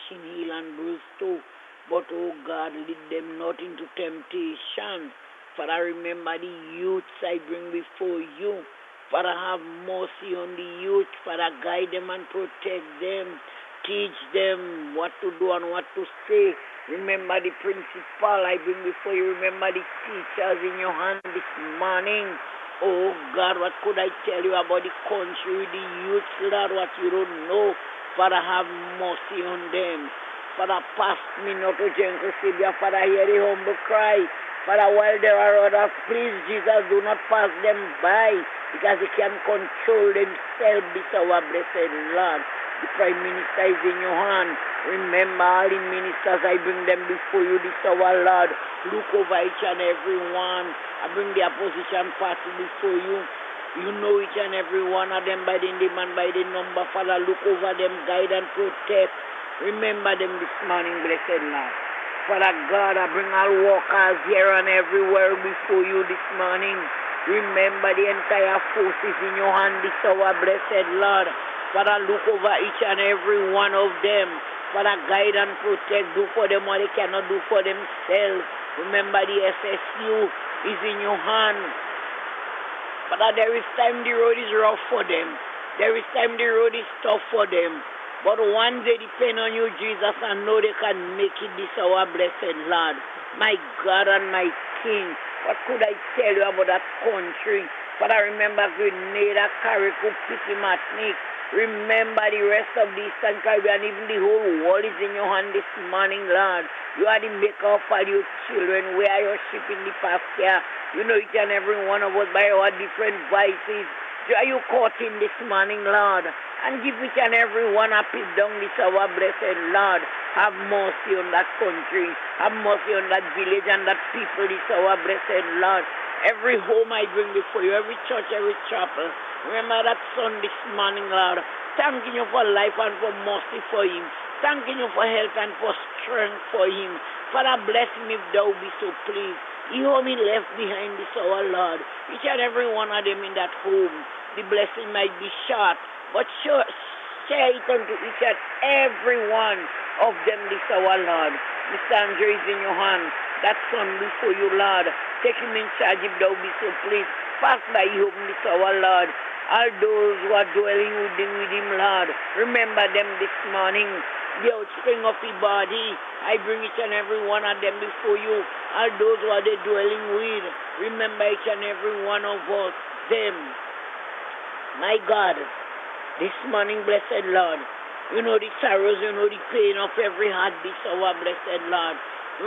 slashing, heel, and bruise too. But, oh God, lead them not into temptation. Father, remember the youths I bring before you. Father, have mercy on the youth. Father, guide them and protect them. Teach them what to do and what to say. Remember the principal I bring before you. Remember the teachers in your hand this morning. Oh, God, what could I tell you about the country, the youth, Lord, what you don't know? Father, have mercy on them. Father, pass me not to gentle Savior. Father, hear the humble cry. Father, while there are others, please, Jesus, do not pass them by, because they can control themselves, this our blessed Lord. The Prime Minister is in your hand. Remember all the ministers, I bring them before you, this our Lord. Look over each and every one. I bring the opposition party before you. You know each and every one of them by the name and by the number. Father, look over them, guide and protect. Remember them this morning, blessed Lord. Father God, I bring all workers here and everywhere before you this morning. Remember the entire forces in your hand, this our blessed Lord. Father, look over each and every one of them. Father, guide and protect. Do for them what they cannot do for themselves. Remember the SSU is in your hand. Father, there is time the road is rough for them. There is time the road is tough for them. But once they depend on you, Jesus, and know they can make it, this our blessed Lord. My God and my King, what could I tell you about that country? Father, remember Grenada, Carriacou, Pitty-Matnick. Remember the rest of the Eastern Caribbean, even the whole world is in your hand this morning, Lord. You are the maker of all your children. Where are your sheep in the pasture? You know each and every one of us by our different voices. Are you caught in this morning, Lord? And give each and every one a peep down this our blessed Lord. Have mercy on that country. Have mercy on that village and that people, this our blessed Lord. Every home I bring before you, every church, every chapel. Remember that son this morning, Lord. Thanking you for life and for mercy for him. Thanking you for health and for strength for him. Father, bless him if thou be so pleased. He whom he left behind this our Lord. Each and every one of them in that home. The blessing might be short, but share it unto each and every one of them this our Lord. Mr. Andre is in your hand. That son before you, Lord. Take him in charge if thou be so pleased. Pass by him this our Lord. All those who are dwelling with him, Lord. Remember them this morning. The outspring of the body. I bring each and every one of them before you. All those who are they dwelling with. Remember each and every one of us. Them. My God, this morning, blessed Lord, you know the sorrows, you know the pain of every heart, this our blessed Lord.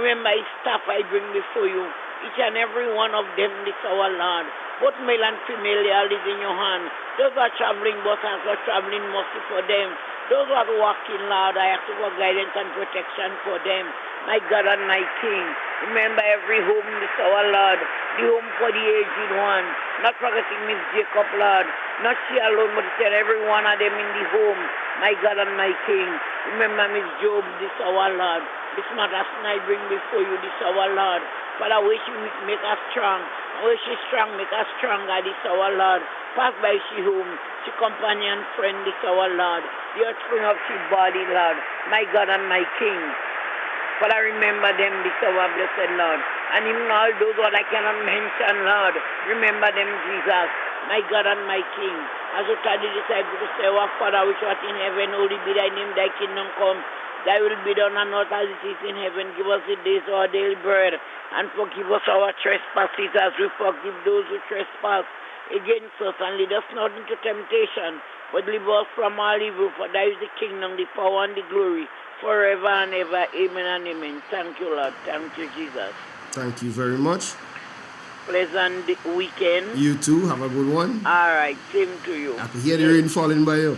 Remember his staff I bring before you, each and every one of them, this our Lord. Both male and female, they are in your hand. Those who are traveling, both hands are traveling, mercy for them. Those who are walking, Lord, I ask for guidance and protection for them. My God and my King, remember every home, this our Lord. The home for the aged one. Not forgetting Miss Jacob, Lord. Not she alone, but every one of them in the home. My God and my King, remember Miss Job, this our Lord. This matter I bring before you, this our Lord. Father, wish you make us strong. Wish she strong, make us stronger, this our Lord. Pass by she home, she companion, friend, this our Lord. The offspring of she body, Lord. My God and my King. Father, remember them, this our blessed Lord. And even all those what I cannot mention, Lord. Remember them, Jesus. My God and my King. As you tell the disciples to say, our Father, which art in heaven, holy be thy name, thy kingdom come. Thy will be done on earth as it is in heaven. Give us this day our daily bread. And forgive us our trespasses as we forgive those who trespass against us. And lead us not into temptation, but deliver us from all evil. For thy is the kingdom, the power, and the glory, forever and ever. Amen and amen. Thank you, Lord. Thank you, Jesus. Thank you very much. Pleasant weekend. You too. Have a good one. All right. Same to you. I can hear the rain falling by you.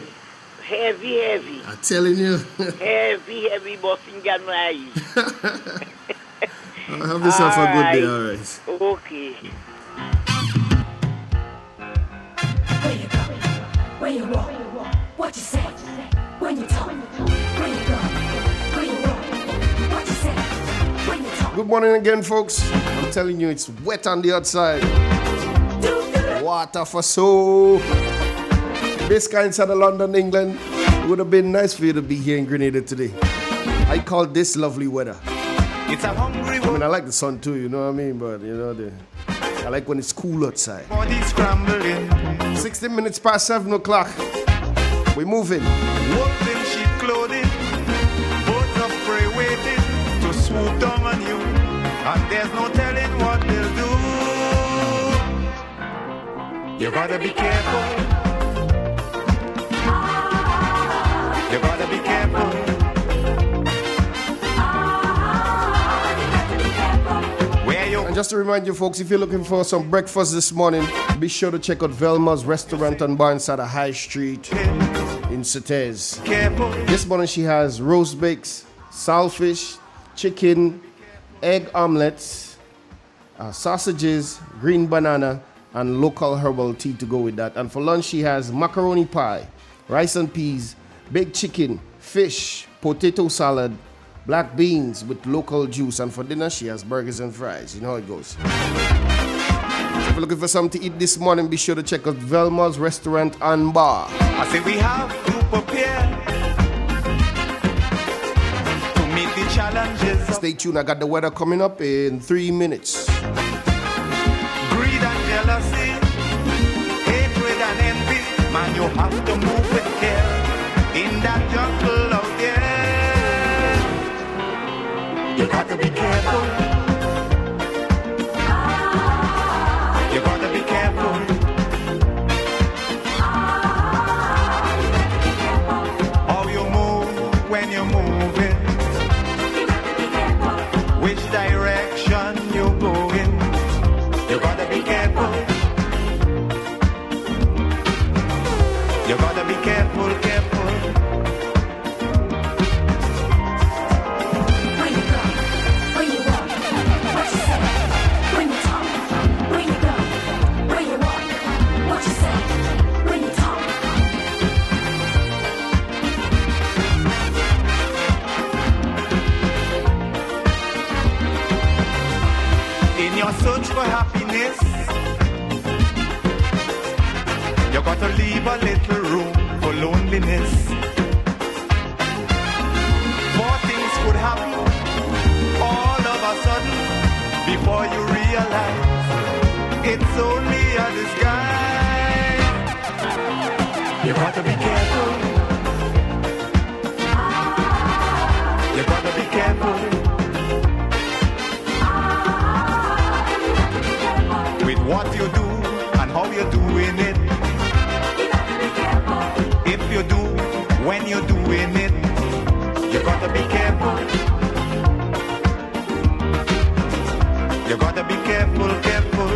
Heavy, heavy. I'm telling you. heavy, bossing January. Have yourself a good day, all right. Okay. Where you go? Where you walk? What you say? When you talk? Where you go? Where you walk? What you say? When you talk? Good morning again, folks. I'm telling you, it's wet on the outside. Water for soul. This kind of London, England. It would have been nice for you to be here in Grenada today. I call this lovely weather. It's a hungry I mean, I like the sun too, you know what I mean? But, you know, I like when it's cool outside. body scrambling. 16 minutes past 7 o'clock. We're moving. Wolves in sheep clothing. Birds of prey waiting to swoop down on you. And there's no telling what they'll do. You gotta be careful. You gotta be careful. Where you And just to remind you folks, if you're looking for some breakfast this morning, be sure to check out Velma's restaurant and bar inside a high street in Setez. careful. This morning she has roast bakes, saltfish, chicken, egg omelets, sausages, green banana, and local herbal tea to go with that. And for lunch she has macaroni pie, rice and peas, baked chicken, fish, potato salad, black beans with local juice. And for dinner she has burgers and fries. You know how it goes. So if you're looking for something to eat this morning, be sure to check out Velma's restaurant and bar. I say we have to prepare to meet the challenges of Stay tuned, I got the weather coming up in 3 minutes. greed and jealousy, hatred and envy. Man, you have to move with care in that jungle out there. You got to be careful. You got to be careful. How you move when you're moving, which direction you going. You gotta be careful. You gotta be careful, careful. Where you go? Where you walk? What you say? When you talk? Where you go? Where you walk? What you say? When you talk? In your search for happiness, you gotta leave a little room for loneliness. More things could happen all of a sudden before you realize it's only a disguise. You gotta be careful. You gotta be careful. With what you do and how you're doing it. If you do, when you're doing it, you gotta be careful. You gotta be careful, careful.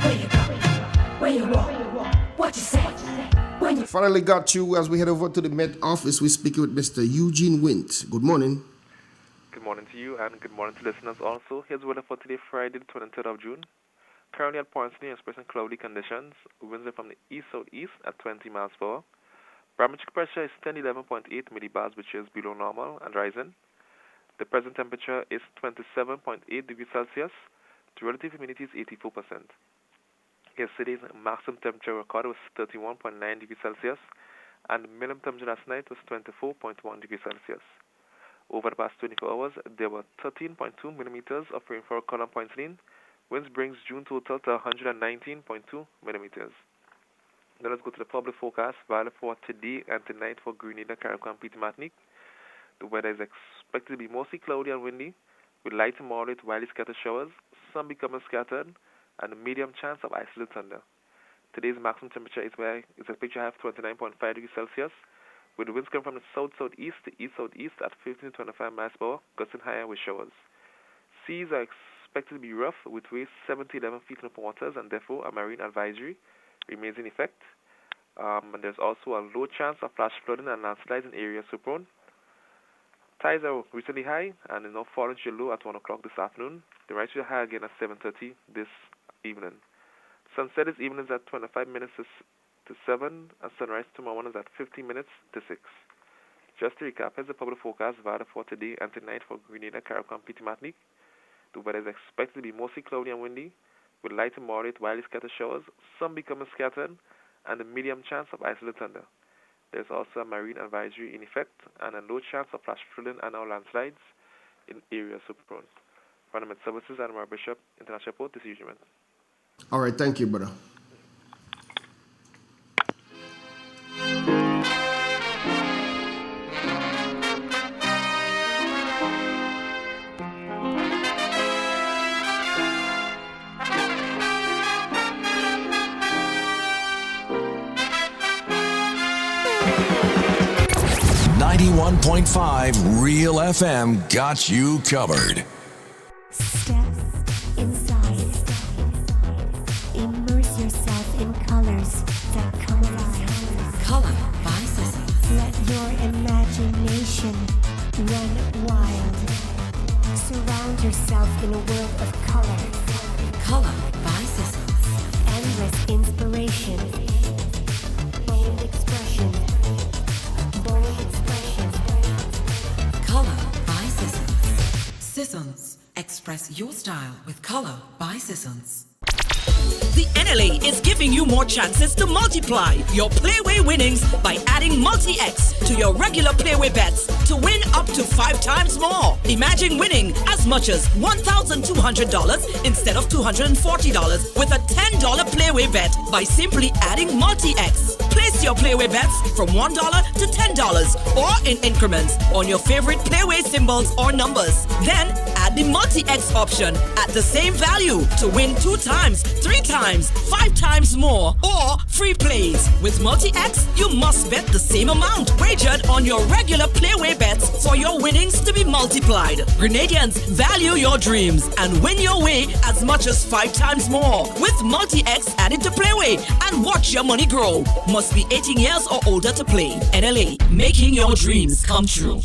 Where you go? Where you walk? What you say? When you Finally got you as we head over to the Met office. We're speaking with Mr. Eugene Wint. Good morning. Good morning to you and good morning to listeners also. Here's weather for today, Friday, the 23rd of June. Currently at points near expressing cloudy conditions. Winds are from the east-southeast at 20 miles per hour. Barometric pressure is 1011.8 millibars, which is below normal and rising. The present temperature is 27.8 degrees Celsius. The relative humidity is 84%. Yesterday's maximum temperature recorded was 31.9 degrees Celsius, and the minimum temperature last night was 24.1 degrees Celsius. Over the past 24 hours, there were 13.2 millimeters of rainfall recorded on Points Lean, which brings June total to 119.2 millimeters. Now let's go to the public forecast valid for today and tonight for Grenada, Caribbean, and Petite Martinique. The weather is expected to be mostly cloudy and windy, with light to moderate widely scattered showers, some becoming scattered, and a medium chance of isolated thunder. Today's maximum temperature is expected to have 29.5 degrees Celsius, with winds coming from the south-southeast to east-southeast at 15 to 25 miles per hour, gusting higher with showers. Seas are expected to be rough, with waves 7 to 11 feet in open waters, and therefore a marine advisory remains in effect. And there's also a low chance of flash flooding and landslides in areas so prone. Tides are recently high and is now falling to low at 1 o'clock this afternoon. The rise will high again at 7:30 this evening. Sunset this evening is at 25 minutes to 7, and sunrise tomorrow morning is at 15 minutes to 6. Just to recap, here's the public forecast for today and tonight for Grenada, Caribbean, Petit Martinique. The weather is expected to be mostly cloudy and windy, with light to moderate widely scattered showers, some becoming scattered, and a medium chance of isolated thunder. There's also a marine advisory in effect and a low chance of flash flooding and or landslides in areas so prone. From the Services and Mara Bishop International Port, this is Usuman. All right, thank you, brother. .5 Real FM got you covered. Step inside. Immerse yourself in colors that come alive. Color by Sissons. Let your imagination run wild. Surround yourself in a world of color. Color by Sissons. Endless inspiration. Bold expression. Bold expression. Color by Sissons. Sissons. Express your style with Color by Sissons. The NLA is giving you more chances to multiply your Playway winnings by adding Multi-X to your regular Playway bets to win up to 5 times more. Imagine winning as much as $1,200 instead of $240 with a $10 Playway bet by simply adding Multi-X. Place your Playway bets from $1 to $10 or in increments on your favorite Playway symbols or numbers. Then add the Multi-X option at the same value to win 2 times, 3 times, 5 times more, or free plays. With Multi-X, you must bet the same amount wagered on your regular Playway bets for your winnings to be multiplied. Grenadians, value your dreams and win your way as much as 5 times more with Multi-X added to Playway and watch your money grow. Must be 18 years or older to play. NLA, making your dreams come true.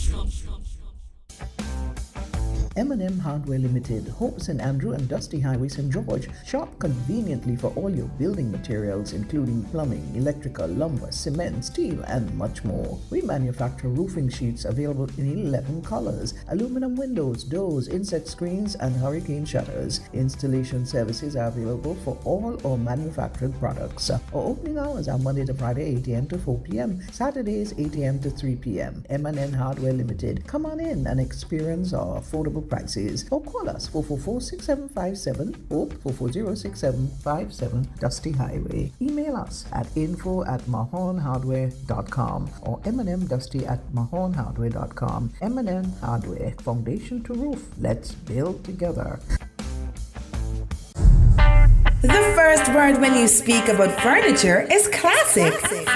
M&M Hardware Limited, Hope St. Andrew and Dusty Highway, St. George. Shop conveniently for all your building materials including plumbing, electrical, lumber, cement, steel and much more. We manufacture roofing sheets available in 11 colors, aluminum windows, doors, insect screens and hurricane shutters. Installation services are available for all our manufactured products. Our opening hours are Monday to Friday 8 a.m. to 4 p.m., Saturdays 8 a.m. to 3 p.m. M&M Hardware Limited. Come on in and experience our affordable prices, or call us 444-6757 or 440-6757 Dusty Highway. Email us at info@mahonhardware.com or mnmdusty@mahonhardware.com. M&M Hardware, foundation to roof. Let's build together. The first word when you speak about furniture is classic.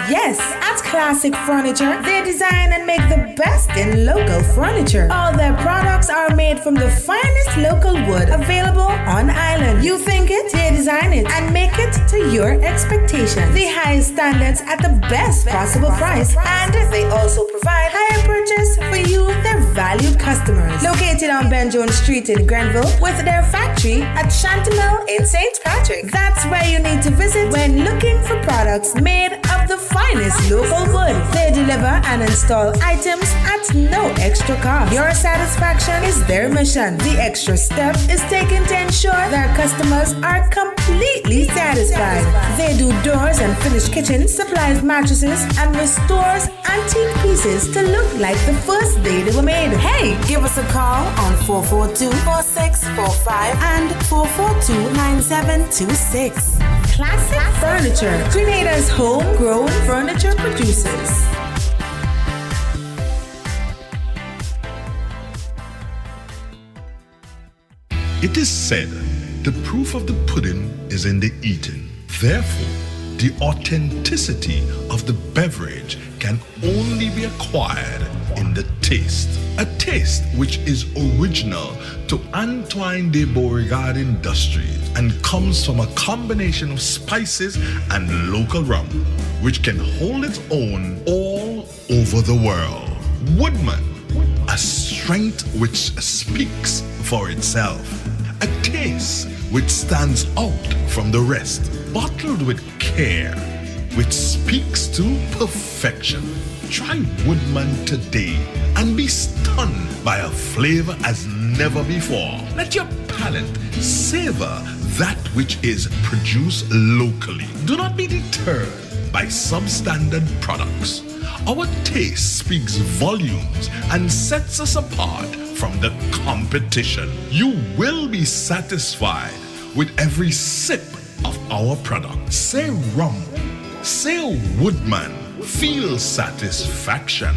Yes, at Classic Furniture, they design and make the best in local furniture. All their products are made from the finest local wood available on island. You think it, they design it and make it to your expectations. The highest standards at the best possible price, and they also provide higher purchase for you, their valued customers. Located on Ben Jones Street in Grenville, with their factory at Chantemelle in St. Patrick. That's where you need to visit when looking for products made of the finest local wood. They deliver and install items at no extra cost. Your satisfaction is their mission. The extra step is taken to ensure their customers are completely satisfied. They do doors and finished kitchen, supplies mattresses, and restores antique pieces to look like the first day they were made. Hey, give us a call on 442-4645 and 442-9726. Classic Furniture, Grenada's homegrown furniture producers. It is said The proof of the pudding is in the eating. Therefore, the authenticity of the beverage can only be acquired in the taste. A taste which is original to Antoine de Beauregard Industries and comes from a combination of spices and local rum, which can hold its own all over the world. Woodman, a strength which speaks for itself. A taste which stands out from the rest. Bottled with care, which speaks to perfection. Try Woodman today and be stunned by a flavor as never before. Let your palate savor that which is produced locally. Do not be deterred by substandard products. Our taste speaks volumes and sets us apart from the competition. You will be satisfied with every sip of our product. Say rum, say Woodman, feel satisfaction.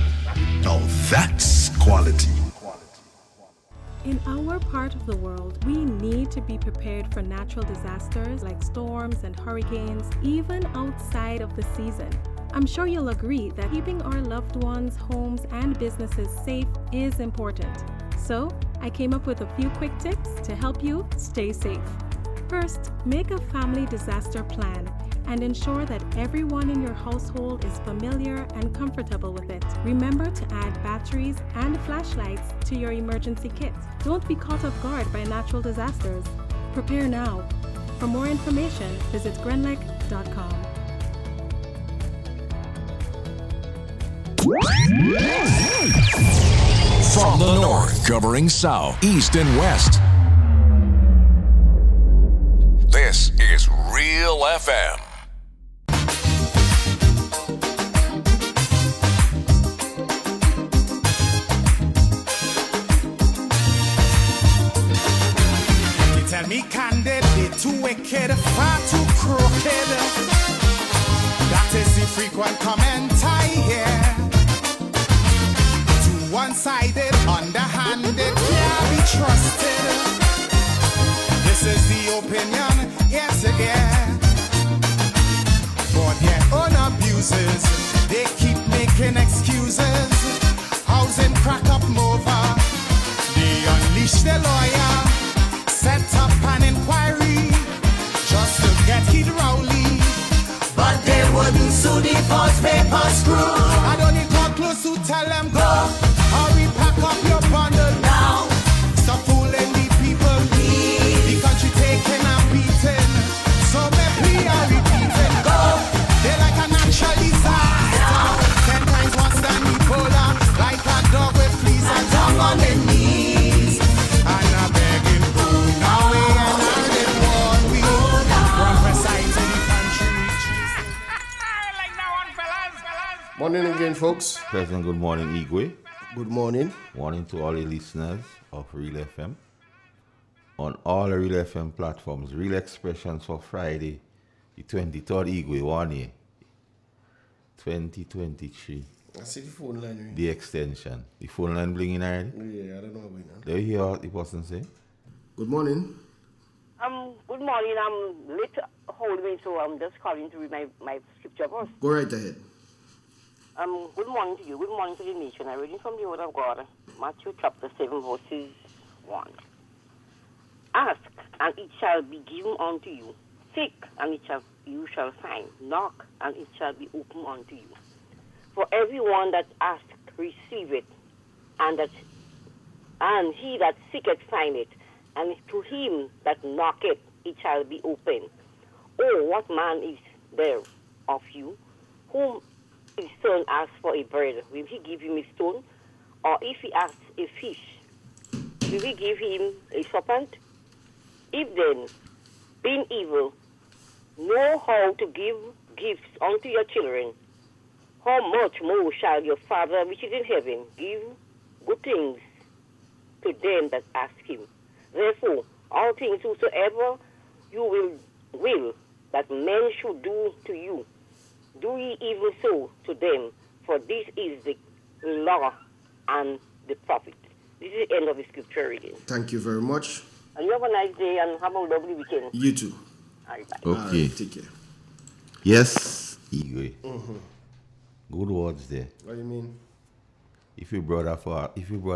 Now that's quality. In our part of the world, we need to be prepared for natural disasters like storms and hurricanes, even outside of the season. I'm sure you'll agree that keeping our loved ones, homes, and businesses safe is important. So, I came up with a few quick tips to help you stay safe. First, make a family disaster plan and ensure that everyone in your household is familiar and comfortable with it. Remember to add batteries and flashlights to your emergency kit. Don't be caught off guard by natural disasters. Prepare now. For more information, visit grenlec.com. From the north, covering south, east, and west. This is Real FM. You tell me candid, they too wicked, far too crooked. That is the frequent comment I hear. Too one-sided, underhanded, can't be trusted. This is the opinion, yes again. For their own abuses, they keep making excuses. Housing crack up over. They unleash the lawyer, set up an inquiry, just to get Kid Rowley. But they wouldn't sue the false paper screw. I don't need to close to tell them go. Hurry, pack up your bundle now. Stop fooling the people. The country taking a beating. So maybe I repeat it. Go. They're like a natural disaster. 10 times worse than Ebola. Like a dog with fleas and tongue on their knees. And I'm begging food now. And I'm in one week. Prophesizing the country. Like that one, fellas. Morning again, folks. Pleasant good morning, Igwe. Good morning. Morning to all the listeners of Real FM. On all the Real FM platforms, Real Expressions for Friday, the 23rd Igwe, 1 year, 2023. I see the phone line ring. DXtention. The phone line blinging already? Yeah, I don't know about that. Do you hear what the person say? Good morning. Good morning. I'm late holding, so I'm just calling to read my scripture verse. Go right ahead. Good morning to you. Good morning to the nation. I'm reading from the Word of God, Matthew chapter 7, verses 1. Ask, and it shall be given unto you. Seek, and you shall find. Knock, and it shall be opened unto you. For everyone that asketh receiveth, and he that seeketh findeth, and to him that knocketh it shall be opened. Oh, what man is there of you, whom his son asks for a bread, will he give him a stone? Or if he asks a fish, will he give him a serpent? If then, being evil, know how to give gifts unto your children, how much more shall your Father which is in heaven give good things to them that ask him? Therefore, all things whatsoever you will that men should do to you, do ye even so to them, for this is the law and the prophet. This is the end of the scripture reading. Thank you very much. And you have a nice day and have a lovely weekend. You too. All right, bye. Okay. Take care. Yes, Igwe. Mm-hmm. Good words there. What do you mean? If your brother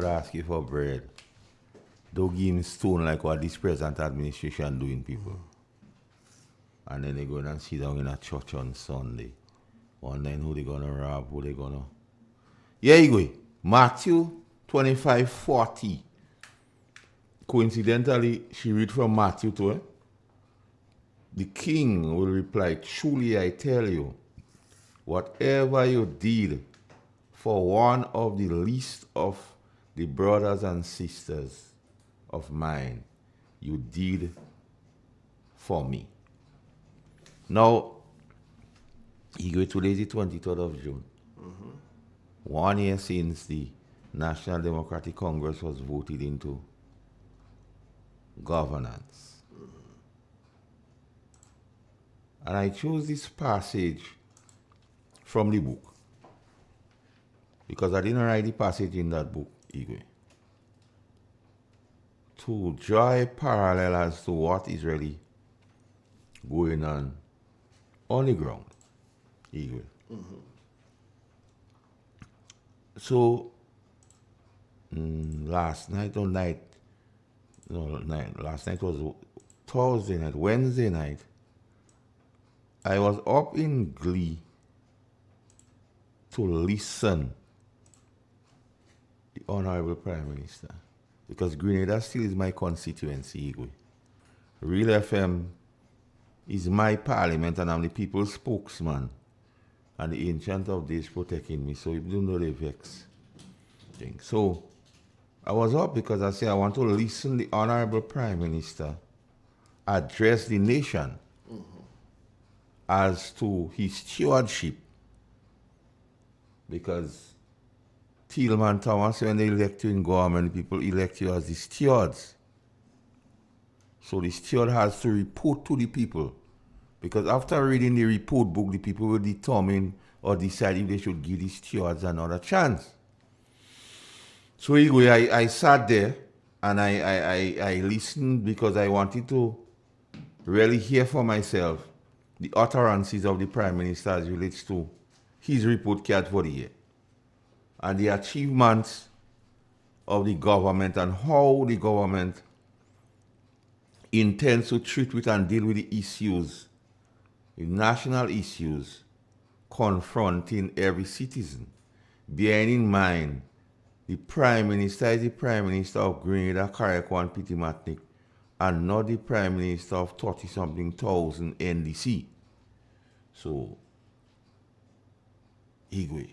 ask you for bread, don't give him stone like what this present administration doing people. And then they go and sit down in a church on Sunday. And then who they gonna rob, who they gonna... Yeah, Igwe. Matthew 25:40. Coincidentally, she read from Matthew too. Eh? The king will reply, truly I tell you, whatever you did for one of the least of the brothers and sisters of mine, you did for me. Now, today is the 23rd of June. 1 year since the National Democratic Congress was voted into governance. And I chose this passage from the book because I didn't write the passage in that book, Igwe, to draw a parallel as to what is really going on the ground, Igwe. So, last night was Thursday night, Wednesday night, I was up in glee to listen the Honorable Prime Minister because Grenada still is my constituency, Igwe. RealFM is my parliament and I'm the people's spokesman and the Ancient of Days protecting me, so you don't know the vex thing. So I was up because I said I want to listen the Honorable Prime Minister address the nation as to his stewardship, because Telecom Thomas, when they elect you in government, people elect you as the stewards. So the steward has to report to the people, because after reading the report book, the people will determine or decide if they should give the stewards another chance. So anyway, I sat there and I listened because I wanted to really hear for myself the utterances of the Prime Minister as relates to his report card for the year and the achievements of the government and how the government intends to treat with and deal with the issues, the national issues confronting every citizen. Bearing in mind, the Prime Minister is the Prime Minister of Grenada, Carriacou and Pitimatnik, and not the Prime Minister of 30-something thousand NDC. So, Igwe.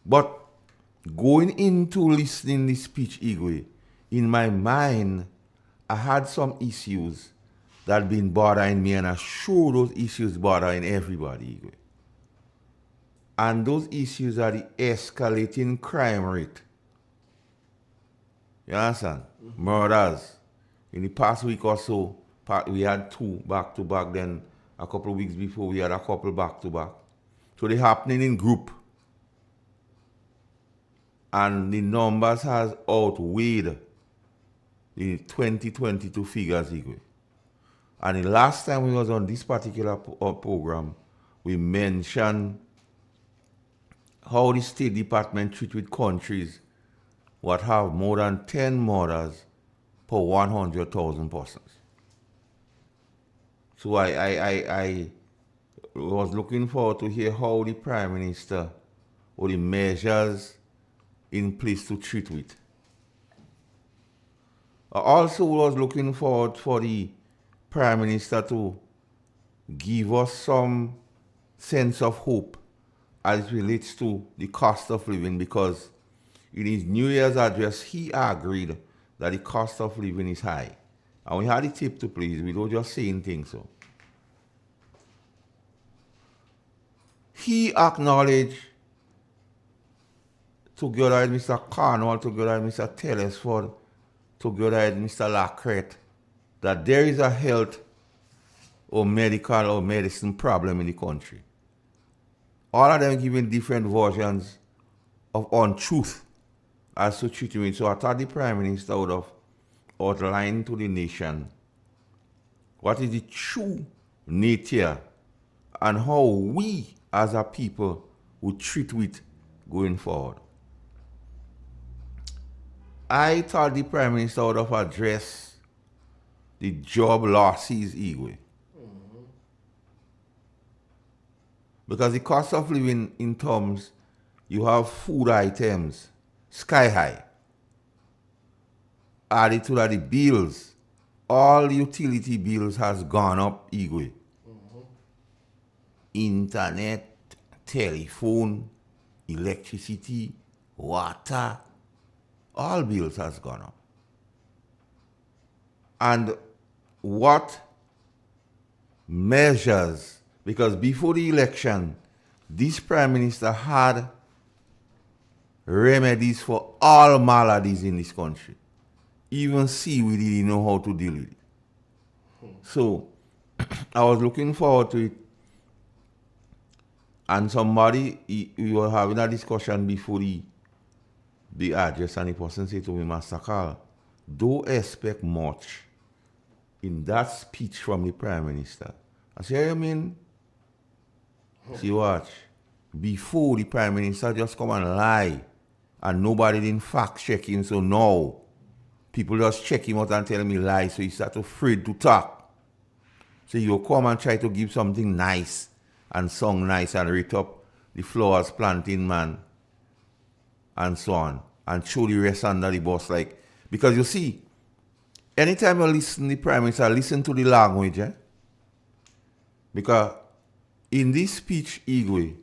But going into listening this speech, Igwe, in my mind, I had some issues that had been bothering me, and I'm sure those issues bothering everybody, Igwe. And those issues are the escalating crime rate. You understand? Murders. In the past week or so, we had 2 back-to-back, then a couple of weeks before we had a couple back-to-back. So they're happening in group. And the numbers has outweighed the 2022 figures, Igwe. And the last time we was on this particular program, we mentioned how the State Department treats with countries what have more than 10 murders per 100,000 persons. So I was looking forward to hear how the Prime Minister or the measures in place to treat with. I also was looking forward for the Prime Minister to give us some sense of hope as it relates to the cost of living, because in his New Year's address, he agreed that the cost of living is high. And we had a tip to please, we don't just saying things so. He acknowledged, together with Mr. Cornwall, together with Mr. Telesford, together with Mr. Lacrette, that there is a health or medical or medicine problem in the country. All of them giving different versions of untruth as to treating it. So I thought the Prime Minister would have outline to the nation what is the true nature and how we as a people would treat with going forward. I thought the Prime Minister would have addressed the job losses Igwe. Because the cost of living in terms, you have food items sky high. Added to that, the bills, all utility bills has gone up, Igwe. Internet, telephone, electricity, water, all bills has gone up. And what measures, because before the election, this Prime Minister had remedies for all maladies in this country. Even we didn't know how to deal with it. So I was looking forward to it. And somebody, we were having a discussion before the address, and the person said to me, Master Carl, don't expect much in that speech from the Prime Minister. I said, you mean? See, watch. Before the Prime Minister just come and lie, and nobody didn't fact check him, so now people just check him out and tell me lies, so he start afraid to talk. So you come and try to give something nice and song nice and rate up the flowers planting man and so on, and show the rest under the bus. Like, because you see, anytime you listen to the Prime Minister, listen to the language, because in this speech, Igwe,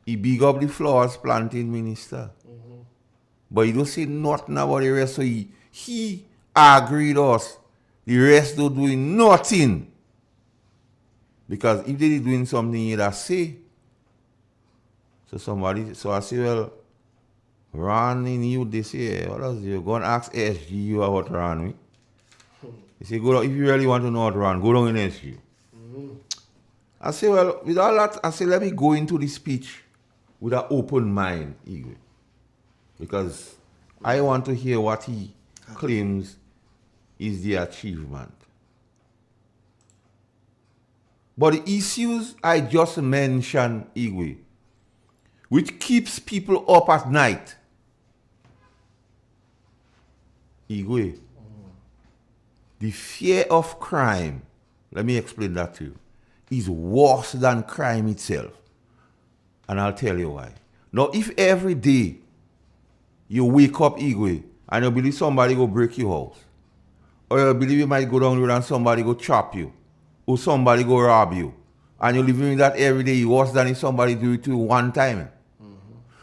he big up the flowers planting minister. But he don't say nothing about the rest, so he agreed us. The rest don't doing nothing. Because if they doing something, he'd have say. So I say, well, Ron in you this year, what else you go and ask SG you about Ron with? He say, go down, if you really want to know what Ron, go down in SG. I say, well, with all that, I say, let me go into the speech with an open mind, Igwe. Because I want to hear what he claims is the achievement. But the issues I just mentioned, Igwe, which keeps people up at night, Igwe, the fear of crime, let me explain that to you, is worse than crime itself. And I'll tell you why. Now, if every day you wake up, Igwe, and you believe somebody go break your house, or you believe you might go down the road and somebody go chop you, or somebody go rob you, and you're living that every day, worse than if somebody do it to you one time.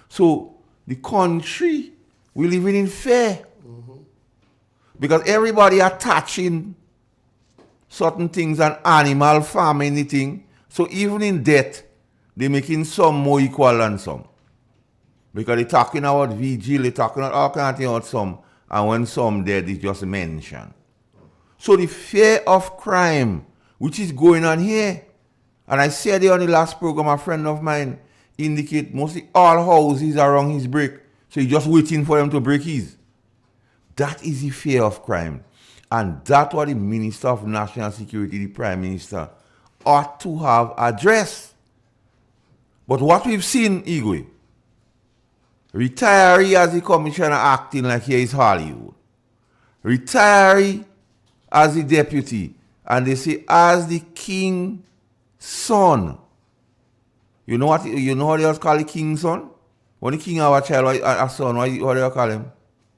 So the country we living in fear. Because everybody attaching certain things and animal farm, anything. So even in death, they're making some more equal than some. Because they're talking about vigil, they're talking about all kinds of things about some, and when some dead, it's just mentioned. So the fear of crime, which is going on here, and I said it on the last program, a friend of mine indicate mostly all houses around his break, so he's just waiting for them to break his. That is the fear of crime. And that's what the Minister of National Security, the Prime Minister, ought to have addressed. But what we've seen, Igwe, retiree as the commissioner acting like here is Hollywood. Retiree as the deputy. And they say as the king's son. You know what they else call the king's son? When the king have a child, a son, what do you call him?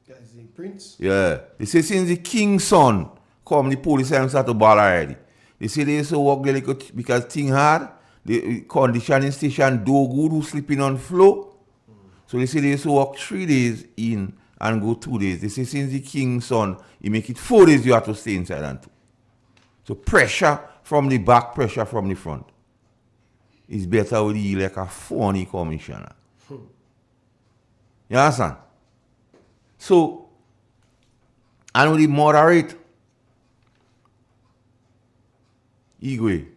Is he Prince? Yeah. They say since the king's son come, the police have started to ball already. They say they used to work there because thing hard, the conditioning station do good who sleeping on floor. So they say they used to work 3 days in and go 2 days. They say since the king's son, he make it 4 days you have to stay inside and 2. So pressure from the back, pressure from the front. It's better with you like a phony commissioner. You understand? So, and with the moderate Igwe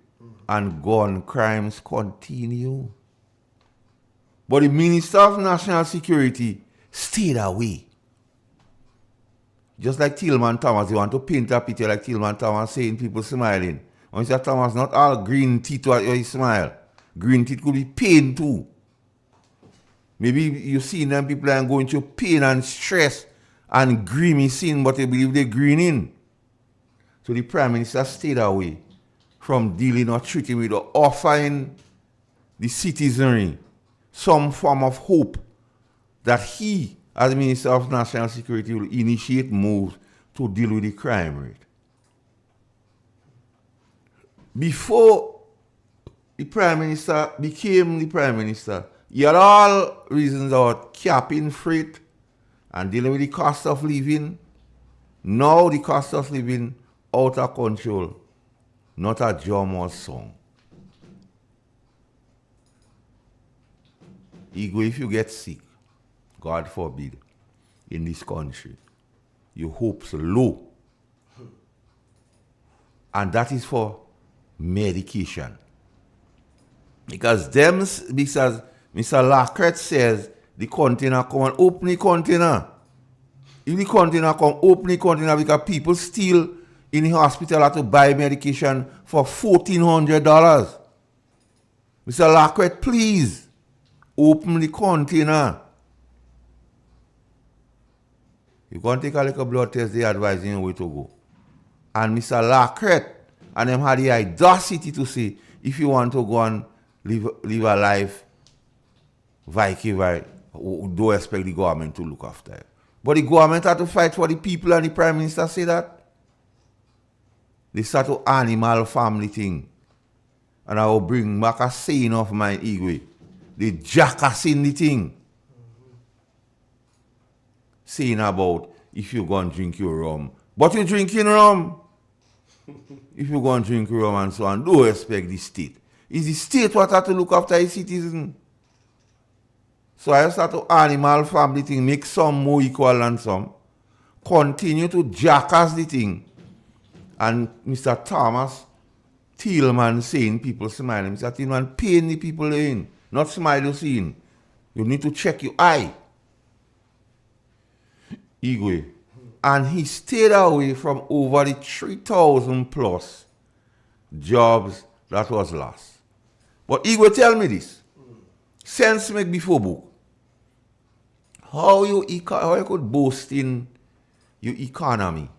and gun crimes continue. But the Minister of National Security stayed away. Just like Tillman Thomas, you want to paint a picture like Tillman Thomas saying people smiling. When you say Thomas, not all green teeth where you smile. Green teeth could be pain too. Maybe you see them people are going through pain and stress and grimy sin, but they believe they're greening. So the Prime Minister stayed away from dealing or treating with or offering the citizenry some form of hope that he, as Minister of National Security, will initiate moves to deal with the crime rate. Before the Prime Minister became the Prime Minister, he had all reasons about capping freight and dealing with the cost of living. Now the cost of living out of control. Not a Jomo's song. Ego, if you get sick, God forbid, in this country, your hopes are low. And that is for medication. Because because Mr. Lacret says the container come and open the container. If the container come, open the container because people still in the hospital have to buy medication for $1,400. Mr. Lacret, please open the container. You can take a little blood test, they advising you where to go. And Mr. Lacret and them had the audacity to say, if you want to go and live a life, don't expect the government to look after you. But the government had to fight for the people, and the Prime Minister say that. They start to animal family thing. And I will bring back a saying of mine, Igwe. They jackassing the thing. Saying about if you go and drink your rum. But you drinking rum. If you go and drink rum and so on, don't expect the state. It's the state what have to look after its citizen. So I start to animal family thing, make some more equal than some. Continue to jackass the thing. And Mr. Thomas Tillman saying people smiling. Mr. Tillman paying the people in, not smile you seeing. You need to check your eye. Igwe. And he stayed away from over the 3,000 plus jobs that was lost. But Igwe, tell me this. Sense make before book. How you could boast in your economy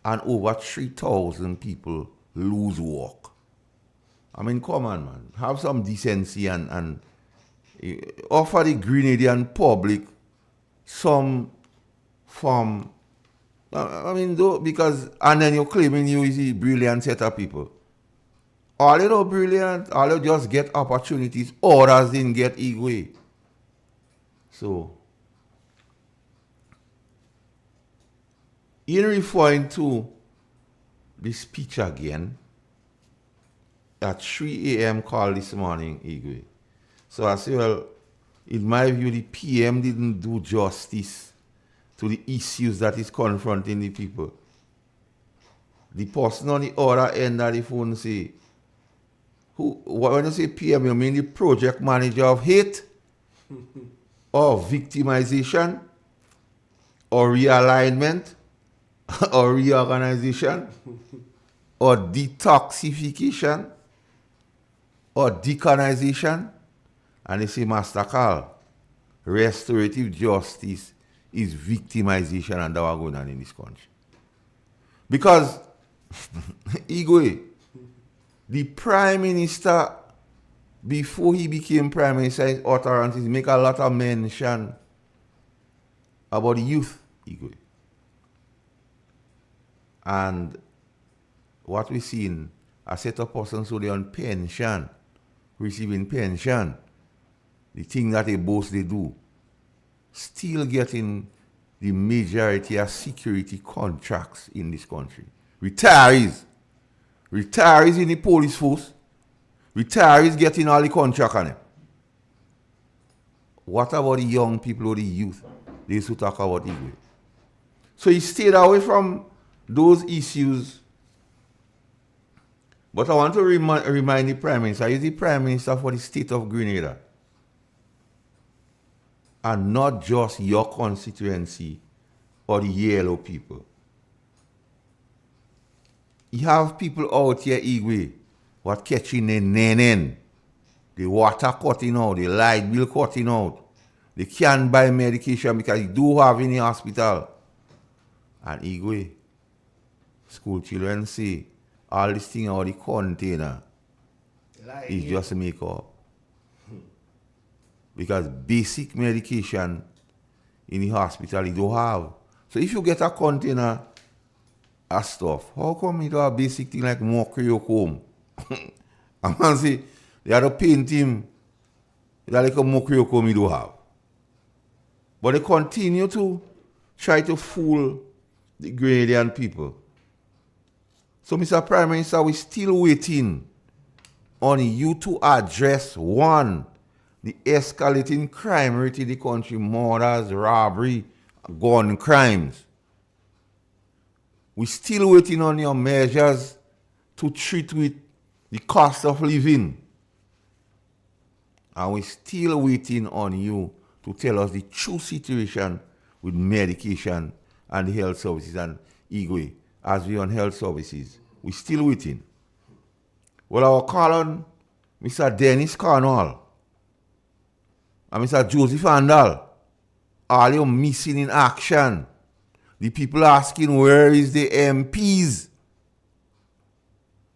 and over 3,000 people lose work. I mean, come on, man. Have some decency and offer the Grenadian public some form. I mean, though, because, and then you're claiming you is a brilliant set of people. All you know brilliant, all you just get opportunities, others didn't get Igwe. So, in referring to the speech again, at 3 a.m. call this morning, Igwe. So I say, well, in my view, the PM didn't do justice to the issues that is confronting the people. The person on the other end of the phone say, when you say PM, you mean the project manager of hate, or victimization, or realignment, or reorganization, or detoxification, or decolonization. And they say, Master Carl, restorative justice is victimization, and that was going on in this country. Because, Igwe, the Prime Minister, before he became Prime Minister, his utterances make a lot of mention about the youth, Igwe. And what we seen, a set of persons who they on pension, receiving pension, the thing that they boast they do, still getting the majority of security contracts in this country. Retirees in the police force, retirees getting all the contract on it. What about the young people or the youth? They used to talk about Igwe. So he stayed away from those issues. But I want to remind the Prime Minister, he's the Prime Minister for the state of Grenada. And not just your constituency or the yellow people. You have people out here, Igwe, what catching the nenen, the water cutting out, the light bill cutting out. They can't buy medication because you do have in the hospital. And Igwe, school children say, all this thing out the container is just a make-up. Because basic medication in the hospital you don't have. So if you get a container of stuff, how come you don't have basic thing like Mocreocomb? I'm going to say, they have to paint him, that like a Mocreocomb you don't have. But they continue to try to fool the gradient people. So, Mr. Prime Minister, we're still waiting on you to address, one, the escalating crime rate in the country, murders, robbery, gun crimes. We're still waiting on your measures to treat with the cost of living. And we're still waiting on you to tell us the true situation with medication and the health services. And Igwe, as we on health services, we're still waiting. Well, I'll call on Mr. Dennis Cornwall and Mr. Joseph Andal. All you missing in action. The people asking where is the MPs?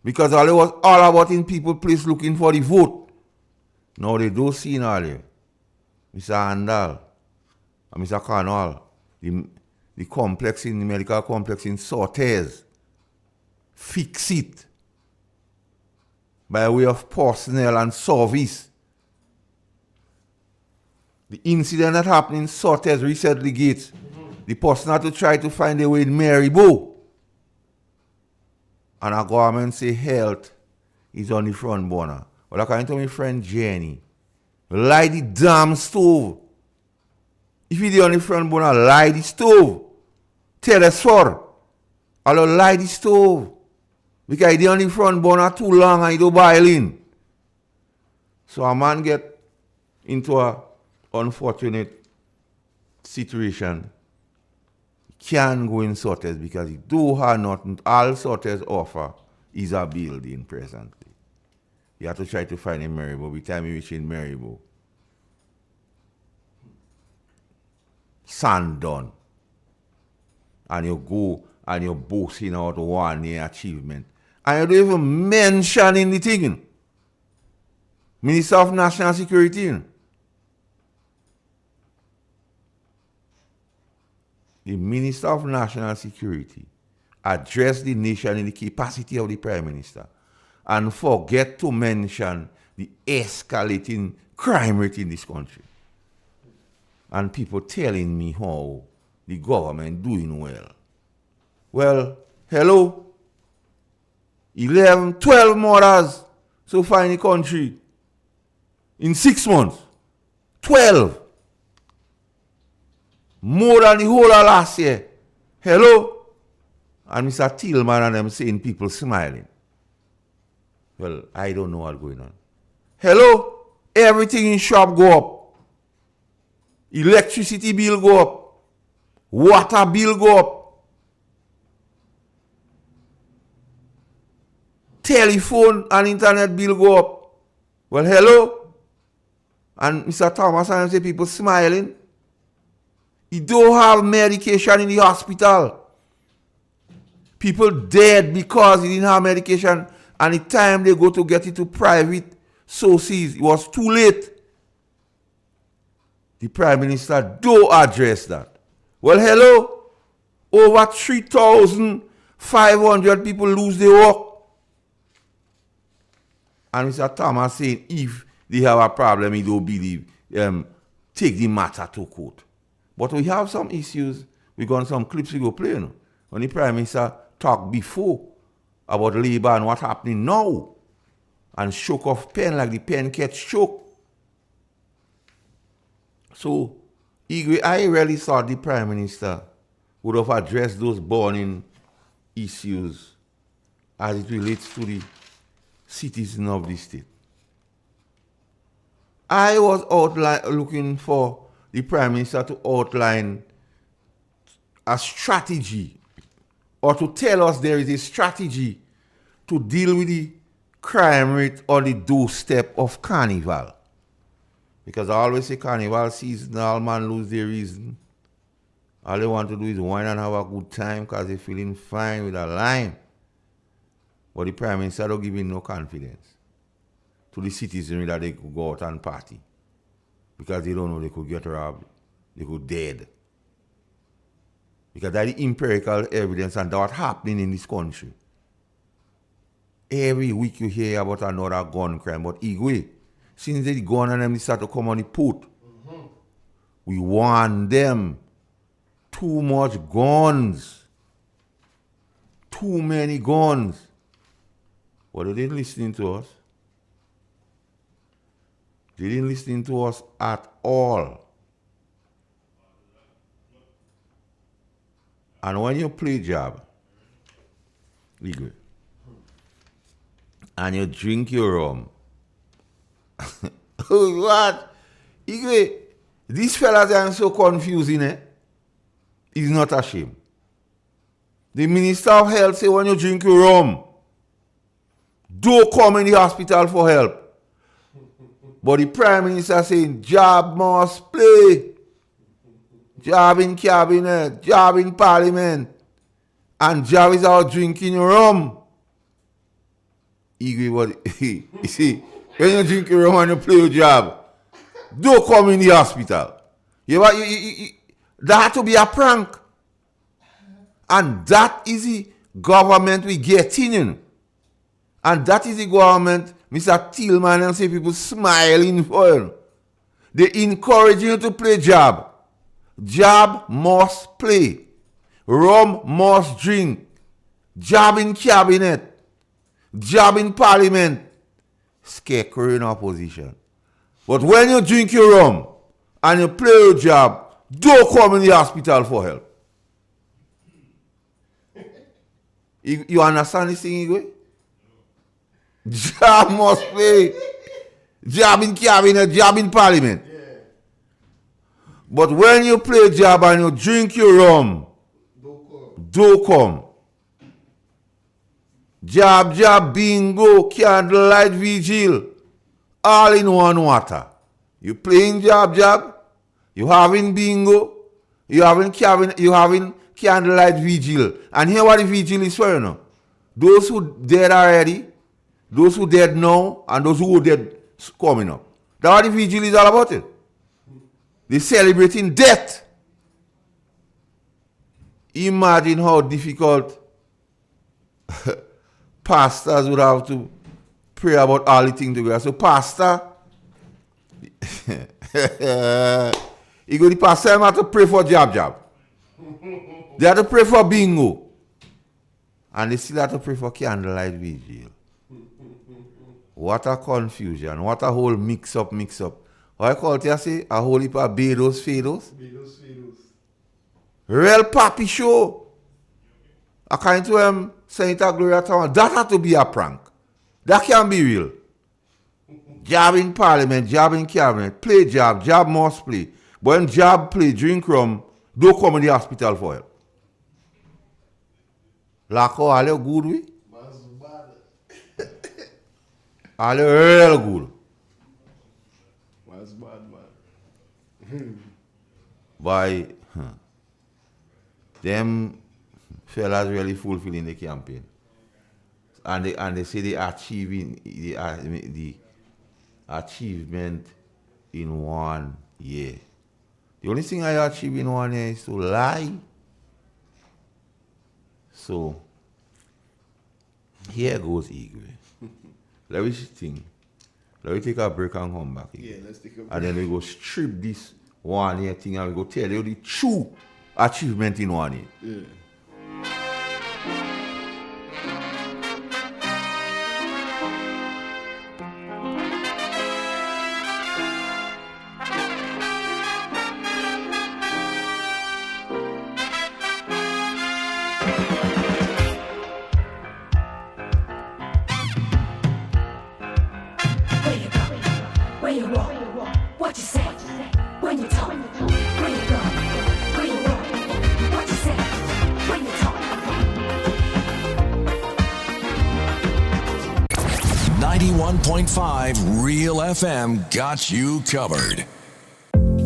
Because all it was all about in people place looking for the vote. Now they don't see all you. Mr. Andal and Mr. Cornwall, the complex in the medical complex in Sortes, fix it by way of personnel and service. The incident that happened in Sortes recently, Gates, the person had to try to find a way in Marybo. And our government say health is on the front burner. Well, according to my friend Jenny, light the damn stove. If you on the front burner, light the stove. Tell us for. I'll light the stove. Because you on the front burner too long and you don't boil in. So a man get into a unfortunate situation. He can't go in Sortes because he do have nothing. All Sortes offer is a building presently. You have to try to find a Marybo. By the time you reach in Marybo, sand done. And you go and you're boasting out 1 year achievement. And you don't even mention in the thing. Minister of National Security. The Minister of National Security addressed the nation in the capacity of the Prime Minister and forget to mention the escalating crime rate in this country. And people telling me how the government doing well. Well, hello? 11, 12 murders so far in the country. In 6 months. 12. More than the whole of last year. Hello? And Mr. Tillman and them saying people smiling. Well, I don't know what's going on. Hello? Everything in shop go up. Electricity bill go up. Water bill go up. Telephone and internet bill go up. Well, hello? And Mr. Thomas and say people smiling. You don't have medication in the hospital. People dead because he didn't have medication. And the time they go to get it to private sources, it was too late. The Prime Minister don't address that. Well, hello? Over 3,500 people lose their work. And Mr. Thomas saying if they have a problem, he don't believe, take the matter to court. But we have some issues. We got some clips we go play. You know, when the Prime Minister talked before about labor and what's happening now. And shook off pen like the pen catch shook. So, I really thought the Prime Minister would have addressed those burning issues as it relates to the citizens of the state. I was looking for the Prime Minister to outline a strategy, or to tell us there is a strategy to deal with the crime rate on the doorstep of carnival. Because I always say carnival season, all man lose their reason. All they want to do is wine and have a good time because they're feeling fine with a lime. But the Prime Minister don't give him no confidence to the citizenry that they could go out and party. Because they don't know they could get robbed, they could dead. Because that's the empirical evidence and that's what's happening in this country. Every week you hear about another gun crime, but Igwe, since they gone and them start to come on the put, we warn them. Too much guns. Too many guns. But they didn't listen to us. They didn't listen to us at all. And when you play job, Igwe, and you drink your rum, what? Igwe, these fellas are so confusing, eh? He's not ashamed. The Minister of Health say when you drink your rum, don't come in the hospital for help. But the Prime Minister saying job must play. Job in cabinet, job in parliament, and job is out drinking your rum. Igwe, what? You see, when you drink your rum and you play your job, don't come in the hospital. That had to be a prank. And that is the government we get in. And that is the government, Mr. Tillman and say people smiling for him. They encourage you to play job. Job must play. Rum must drink. Job in cabinet. Job in parliament. Scarecrow in opposition. But when you drink your rum and you play your job, don't come in the hospital for help. You understand this thing, Igwe? Job must play. Job in cabinet, job in parliament. Yeah. But when you play job and you drink your rum, don't come. Job, bingo, candlelight vigil, all in one water. You playing job, you having bingo, you having cabinet, you having candlelight vigil. And here what the vigil is for, you know. Those who dead already, those who dead now, and those who dead coming up. That's what the vigil is all about it. They're celebrating death. Imagine how difficult pastors would have to pray about all the things together. So pastor, you go the pastor have to pray for job. They have to pray for bingo. And they still have to pray for candlelight vigil. What a confusion. What a whole mix up. What I call it, I say, a whole heap of bedos, fados. Real papi show. According to Senator Gloria Town, that had to be a prank. That can't be real. Job in parliament, job in cabinet, play job must play. But when job play, drink rum, don't come in the hospital for help. Like all you good we? All you real good. That's bad, man. By them fellas really fulfilling the campaign. And they say they achieving the achievement in 1 year. The only thing I achieve in 1 year is to lie. So here goes Igwe. Let me think. Let me take a break and come back again. Yeah, let's take a break. And then we go strip this 1 year thing and we go tell you the true achievement in 1 year. Yeah. Where you walk, what you say, when you talk, where you go, where you walk, what you say, 91.5 Real FM got you covered.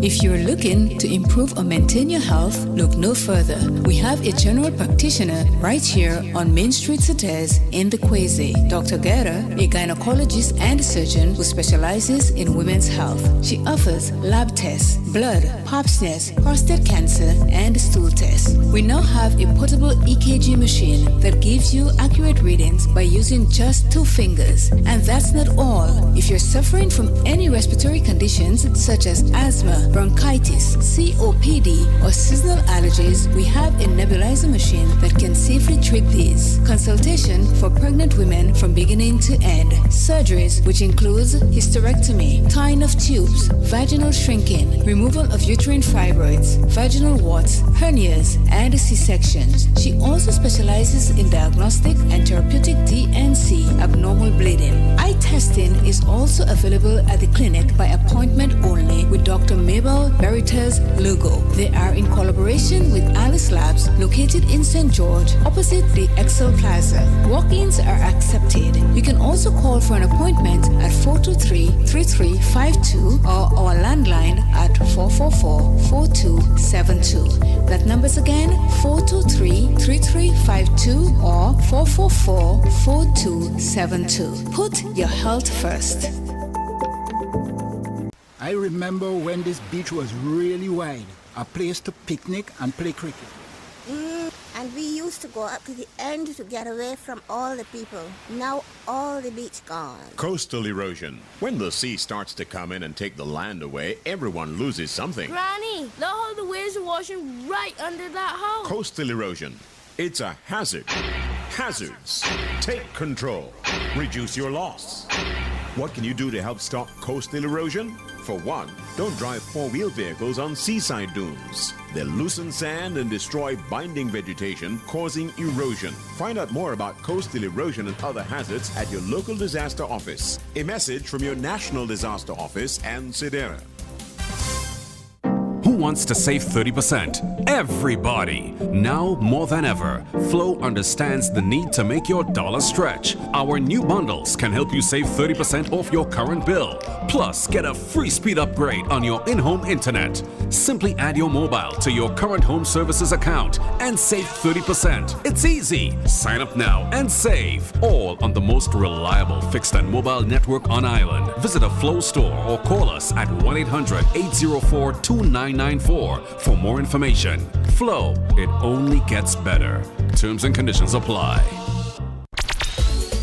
If you're looking to improve or maintain your health, look no further. We have a general practitioner right here on Main Street Sates in the Quasi. Dr. Guerra, a gynecologist and surgeon who specializes in women's health. She offers lab tests, blood, pap smears, prostate cancer, and stool tests. We now have a portable EKG machine that gives you accurate readings by using just 2 fingers. And that's not all. If you're suffering from any respiratory conditions such as asthma, bronchitis, COPD, or seasonal allergies, we have a nebulizer machine that can safely treat these. Consultation for pregnant women from beginning to end. Surgeries, which includes hysterectomy, tying of tubes, vaginal shrinking, removal of uterine fibroids, vaginal warts, hernias, and C-sections. She also specializes in diagnostic and therapeutic DNC, abnormal bleeding. Eye testing is also available at the clinic by appointment only with Dr. Mabel Veritas Lugo. They are in collaboration with Alice Labs, located in St. George, opposite the Excel Plaza. Walk-ins are accepted. You can also call for an appointment at 423-3352 or our landline at 444-4272. That number's again 423-3352 or 444-4272. Put your health first. I remember when this beach was really wide, a place to picnic and play cricket. And we used to go up to the end to get away from all the people. Now all the beach gone. Coastal erosion. When the sea starts to come in and take the land away, everyone loses something. Granny, look how the waves are washing right under that house. Coastal erosion. It's a hazard. Hazards. Take control. Reduce your loss. What can you do to help stop coastal erosion? For one, don't drive four-wheel vehicles on seaside dunes. They loosen sand and destroy binding vegetation, causing erosion. Find out more about coastal erosion and other hazards at your local disaster office. A message from your National Disaster Office and Sedera. Who wants to save 30%? Everybody! Now more than ever, Flow understands the need to make your dollar stretch. Our new bundles can help you save 30% off your current bill. Plus, get a free speed upgrade on your in-home internet. Simply add your mobile to your current home services account and save 30%. It's easy. Sign up now and save. All on the most reliable fixed and mobile network on island. Visit a Flow store or call us at 1-800-804-2994 for more information. Flow, it only gets better. Terms and conditions apply.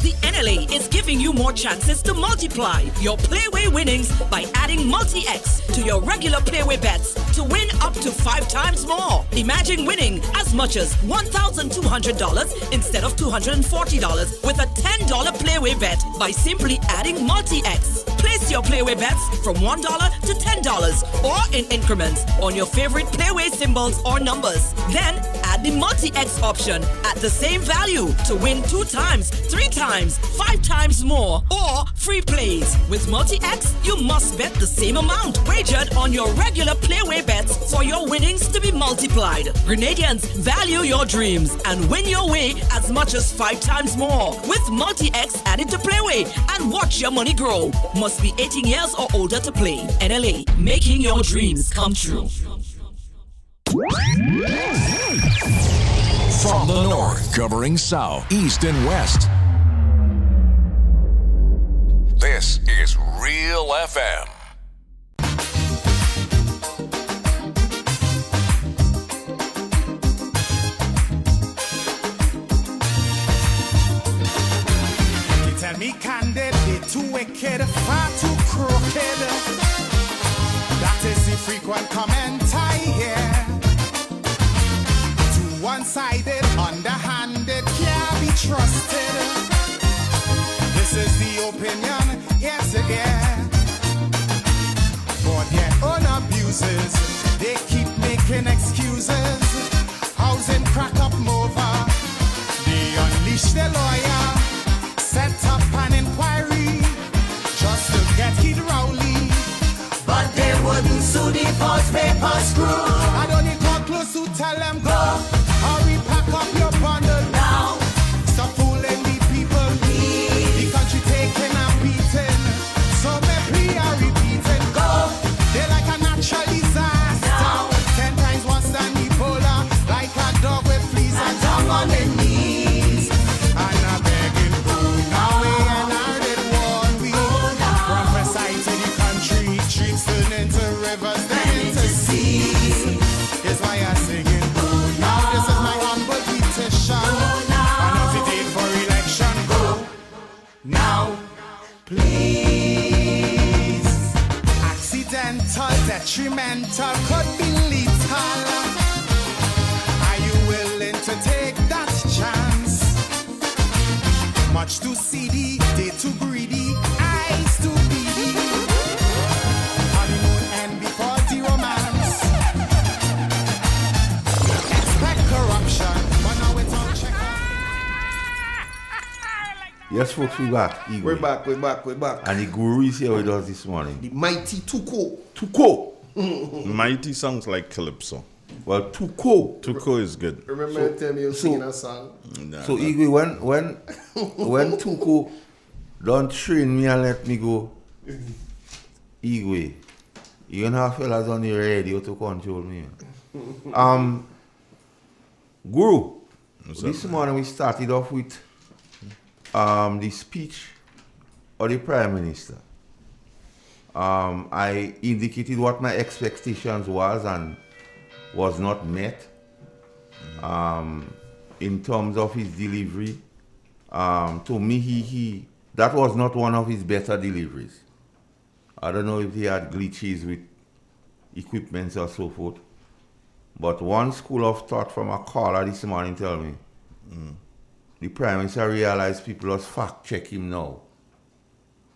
The NLA is giving you more chances to multiply your Playway winnings by adding multi-X to your regular Playway bets to win up to 5 times more. Imagine winning as much as $1,200 instead of $240 with a $10 Playway bet by simply adding multi-X. Place your Playway bets from $1 to $10 or in increments on your favorite Playway symbols or numbers. Then add the multi-X option at the same value to win 2 times, 3 times, 5 times more, or free plays. With multi-X, you must bet the same amount wagered on your regular Playway bets for your winnings to be multiplied. Grenadians, value your dreams and win your way as much as 5 times more with multi-X added to Playway and watch your money grow. Must be 18 years or older to play. NLA, making your dreams come true. From the north, covering south, east, and west. This is Real FM. You tell me candid, they too wicked, far too crooked. That is the frequent comment I hear. Too one-sided, underhanded, can't be trusted. This is the opinion, yes again. For their own abuses, they keep making excuses. Housing crack up over. They unleash their lawyer, set up an inquiry just to get Kid Rowley. But they wouldn't sue the false paper screw. I don't need to close to tell them go. Hurry, pack up your bundle now. Stop fooling the people. The country taking and we mental, detrimental, could be lethal. Are you willing to take that chance? Much too seedy, day too greedy, eyes too beady. Honeymoon end before the romance. Expect corruption, but now it's on check. Yes, folks, we back. Igwe. We're back. And the guru is here with us this morning. The mighty Tuko. Mighty sounds like Calypso. Well, Tuko is good. Remember tell me you're singing a song? So Igwe, when Tuko don't train me and let me go, Igwe, you gonna have fellas on the radio to control me. Guru, this morning we started off with the speech of the Prime Minister. I indicated what my expectations was and was not met in terms of his delivery. To me, he that was not one of his better deliveries. I don't know if he had glitches with equipments or so forth. But one school of thought from a caller this morning tell me, the Prime Minister realized people just fact check him now.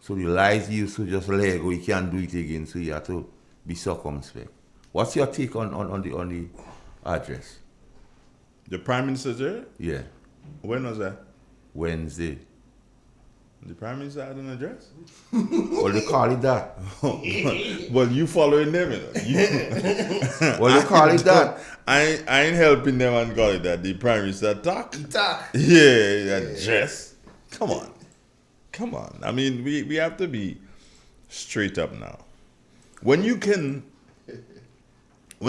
So the lies he used to just let go, he can't do it again, so he had to be circumspect. What's your take on the address? The Prime Minister's there? Yeah. When was that? Wednesday. The Prime Minister had an address? Well, they call it that. Well, you following them, you know. Well, they call it that. I ain't helping them and call it that. The Prime Minister talk. Talk. Yeah, address. Come on. I mean, we have to be straight up now. When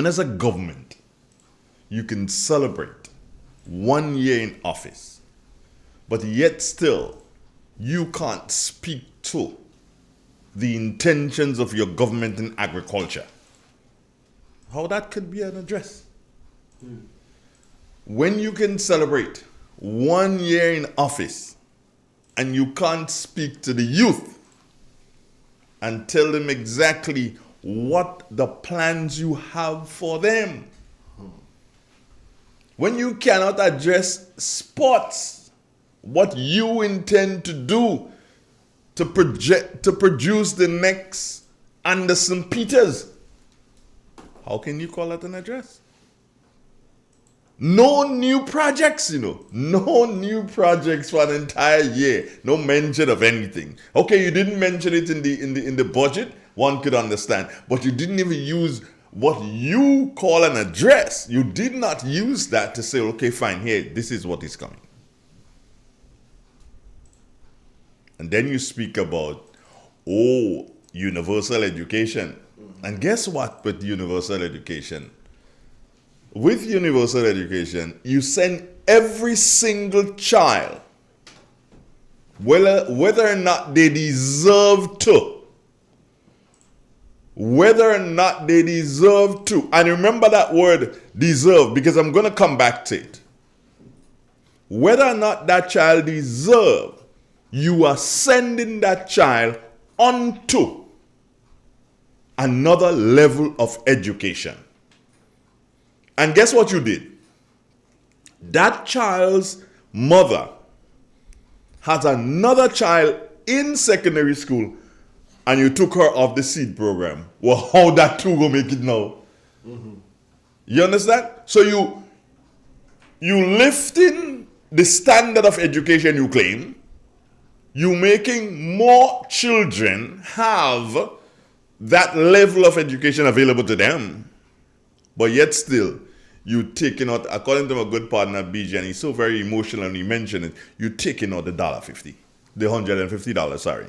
as a government, you can celebrate 1 year in office, but yet still, you can't speak to the intentions of your government in agriculture. How that could be an address? When you can celebrate 1 year in office and you can't speak to the youth and tell them exactly what the plans you have for them. When you cannot address sports, what you intend to do to produce the next Anderson Peters, how can you call that an address? No new projects, no new projects for an entire year. No mention of anything. Okay, you didn't mention it in the budget. One could understand, but you didn't even use what you call an address. You did not use that to say, okay, fine, here, this is what is coming. And then you speak about, universal education. And guess what with universal education? With universal education, you send every single child, whether or not they deserve to. Whether or not they deserve to. And remember that word deserve, because I'm going to come back to it. Whether or not that child deserves, you are sending that child onto another level of education. And guess what you did? That child's mother has another child in secondary school, and you took her off the seed program. Well, how that two will make it now? Mm-hmm. You understand? So you lifting the standard of education you claim. You making more children have that level of education available to them. But yet still, you taking out, according to my good partner BJ, and he's so very emotional and he mentioned it, you taking out the $50, the $150, sorry.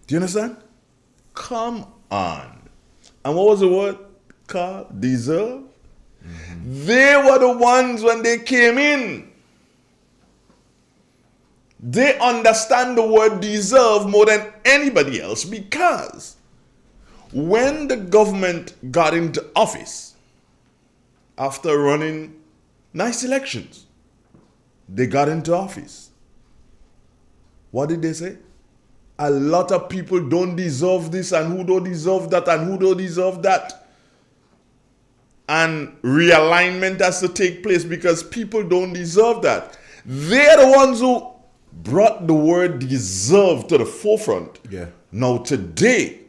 Do you understand? Come on. And what was the word? Deserve? Mm-hmm. They were the ones when they came in. They understand the word deserve more than anybody else, because when the government got into office, after running nice elections, they got into office. What did they say? a lot of people don't deserve this and who don't deserve that and who don't deserve that. And realignment has to take place because people don't deserve that. They're the ones who brought the word deserve to the forefront. Yeah. Now today,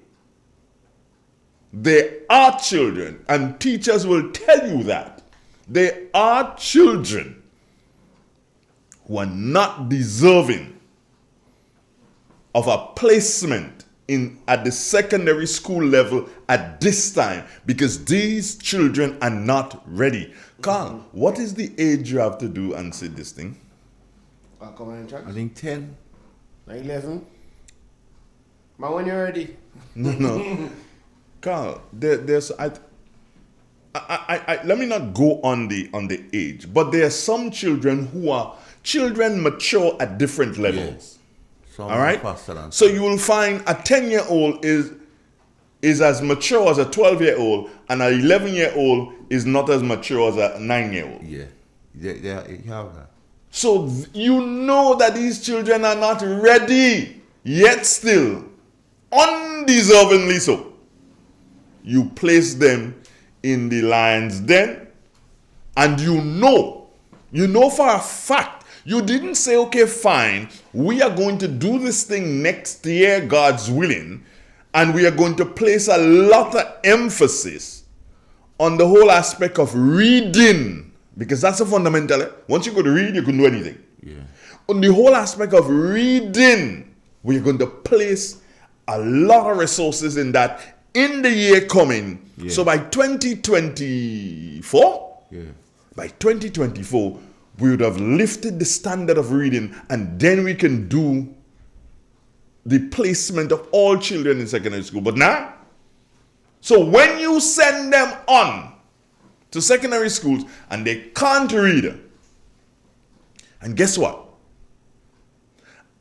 there are children, and teachers will tell you that. There are children who are not deserving of a placement at the secondary school level at this time because these children are not ready. Carl, what is the age you have to do and say this thing? I think 10. 11. Man, when you're ready. No. Carl, let me not go on the age, but there are some children who are children mature at different levels. Yes. All right? So you will find a 10-year-old is as mature as a 12-year-old, and an 11-year-old is not as mature as a 9-year-old. Yeah. You have that. So you know that these children are not ready, yet still, undeservingly so. You place them in the lion's den, and you know for a fact, you didn't say, okay, fine, we are going to do this thing next year, God's willing, and we are going to place a lot of emphasis on the whole aspect of reading. Because that's a fundamental. Once you go to read, you can do anything. Yeah. On the whole aspect of reading, we're going to place a lot of resources in that in the year coming. Yeah. So by 2024, by 2024, we would have lifted the standard of reading, and then we can do the placement of all children in secondary school. But now, so when you send them on to secondary schools and they can't read. And guess what?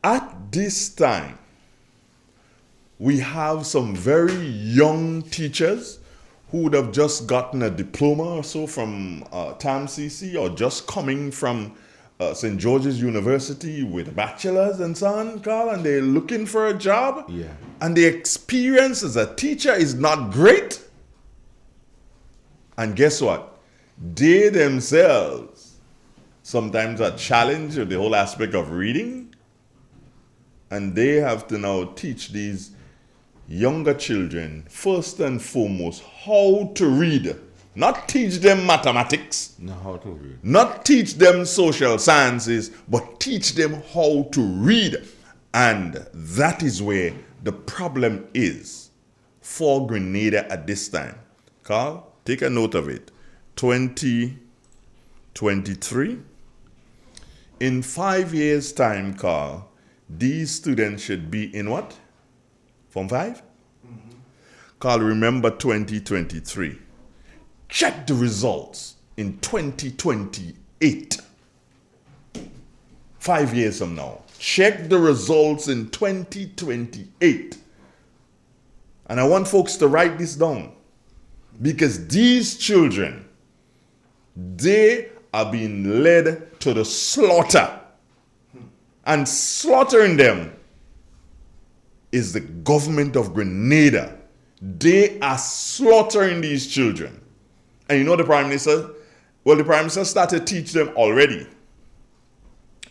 At this time, we have some very young teachers who would have just gotten a diploma or so from TAMCC or just coming from St. George's University with bachelors and so on, Carl, and they're looking for a job. Yeah. And the experience as a teacher is not great. And guess what? They themselves sometimes are challenged with the whole aspect of reading. And they have to now teach these younger children, first and foremost, how to read. Not teach them mathematics. No, how to read. Not teach them social sciences, but teach them how to read. And that is where the problem is for Grenada at this time. Carl? Take a note of it. 2023. In 5 years' time, Carl, these students should be in what? Form 5? Mm-hmm. Carl, remember 2023. Check the results in 2028. 5 years from now. Check the results in 2028. And I want folks to write this down. Because these children, they are being led to the slaughter. And slaughtering them is the government of Grenada. They are slaughtering these children. And you know the Prime Minister? Well, the Prime Minister started to teach them already.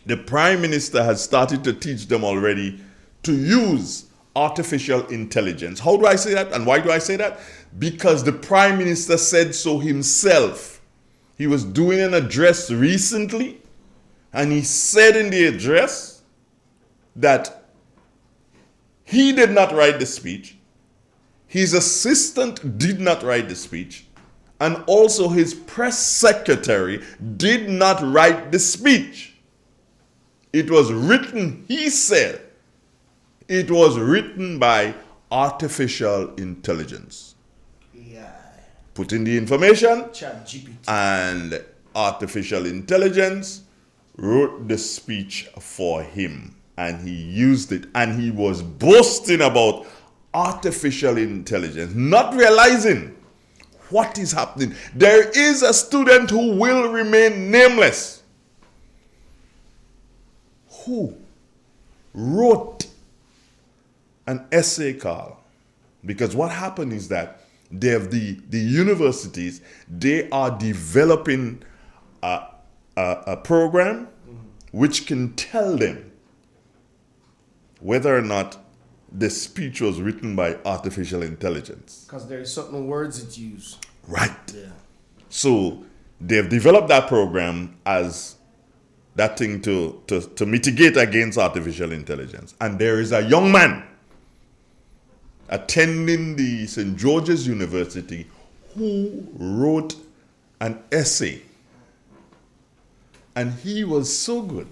The Prime Minister has started to teach them already to use artificial intelligence. How do I say that? And why do I say that? Because the Prime Minister said so himself. He was doing an address recently, and he said in the address that he did not write the speech, his assistant did not write the speech, and also his press secretary did not write the speech. It was written, he said, it was written by artificial intelligence. Yeah. Put in the information, ChatGPT. and artificial intelligence wrote the speech for him, and he used it, and he was boasting about artificial intelligence, not realizing what is happening. There is a student who will remain nameless who wrote an essay call. Because what happened is that they have the universities, they are developing a program which can tell them whether or not the speech was written by artificial intelligence. Because there is certain words it uses. Right. Yeah. So they've developed that program as that thing to mitigate against artificial intelligence. And there is a young man attending the St. George's University who wrote an essay. And he was so good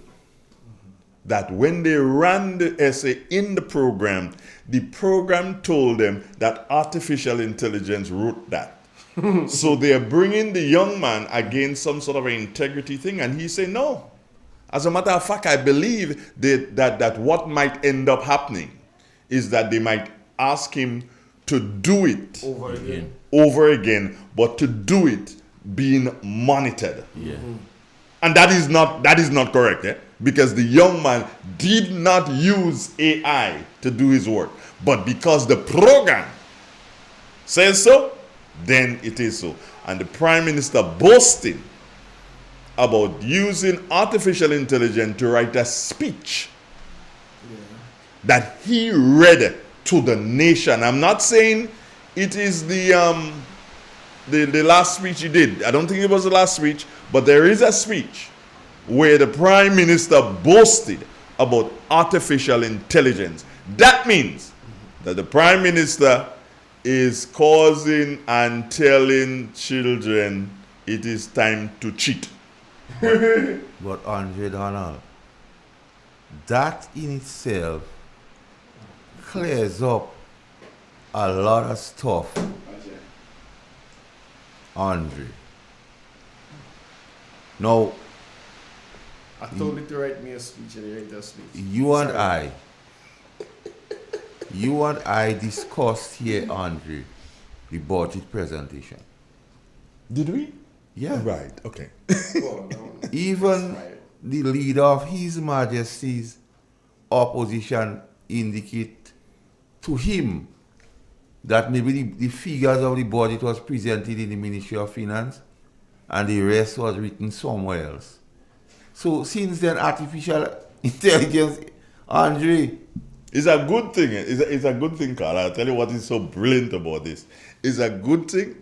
that when they ran the essay in the program told them that artificial intelligence wrote that. So they're bringing the young man against some sort of an integrity thing, and he said no. As a matter of fact, I believe that what might end up happening is that they might ask him to do it over again, but to do it being monitored. Yeah. And that is not correct, because the young man did not use AI to do his work. But because the program says so, then it is so. And the Prime Minister boasting about using artificial intelligence to write a speech that he read to the nation. I'm not saying it is the last speech he did. I don't think it was the last speech, but there is a speech where the Prime Minister boasted about artificial intelligence. That means that the Prime Minister is causing and telling children it is time to cheat. But Andre Donald, that in itself clears up a lot of stuff. Andre. Now, I told you to write me a speech and he wrote a speech. You and I discussed here, Andre, the budget presentation. Did we? Yeah. Right, okay. Even the leader of His Majesty's opposition indicate to him that maybe the figures of the budget was presented in the Ministry of Finance and the rest was written somewhere else. So since then, artificial intelligence, Andre, it's a good thing. It's a good thing, Carl. I'll tell you what is so brilliant about this. It's a good thing.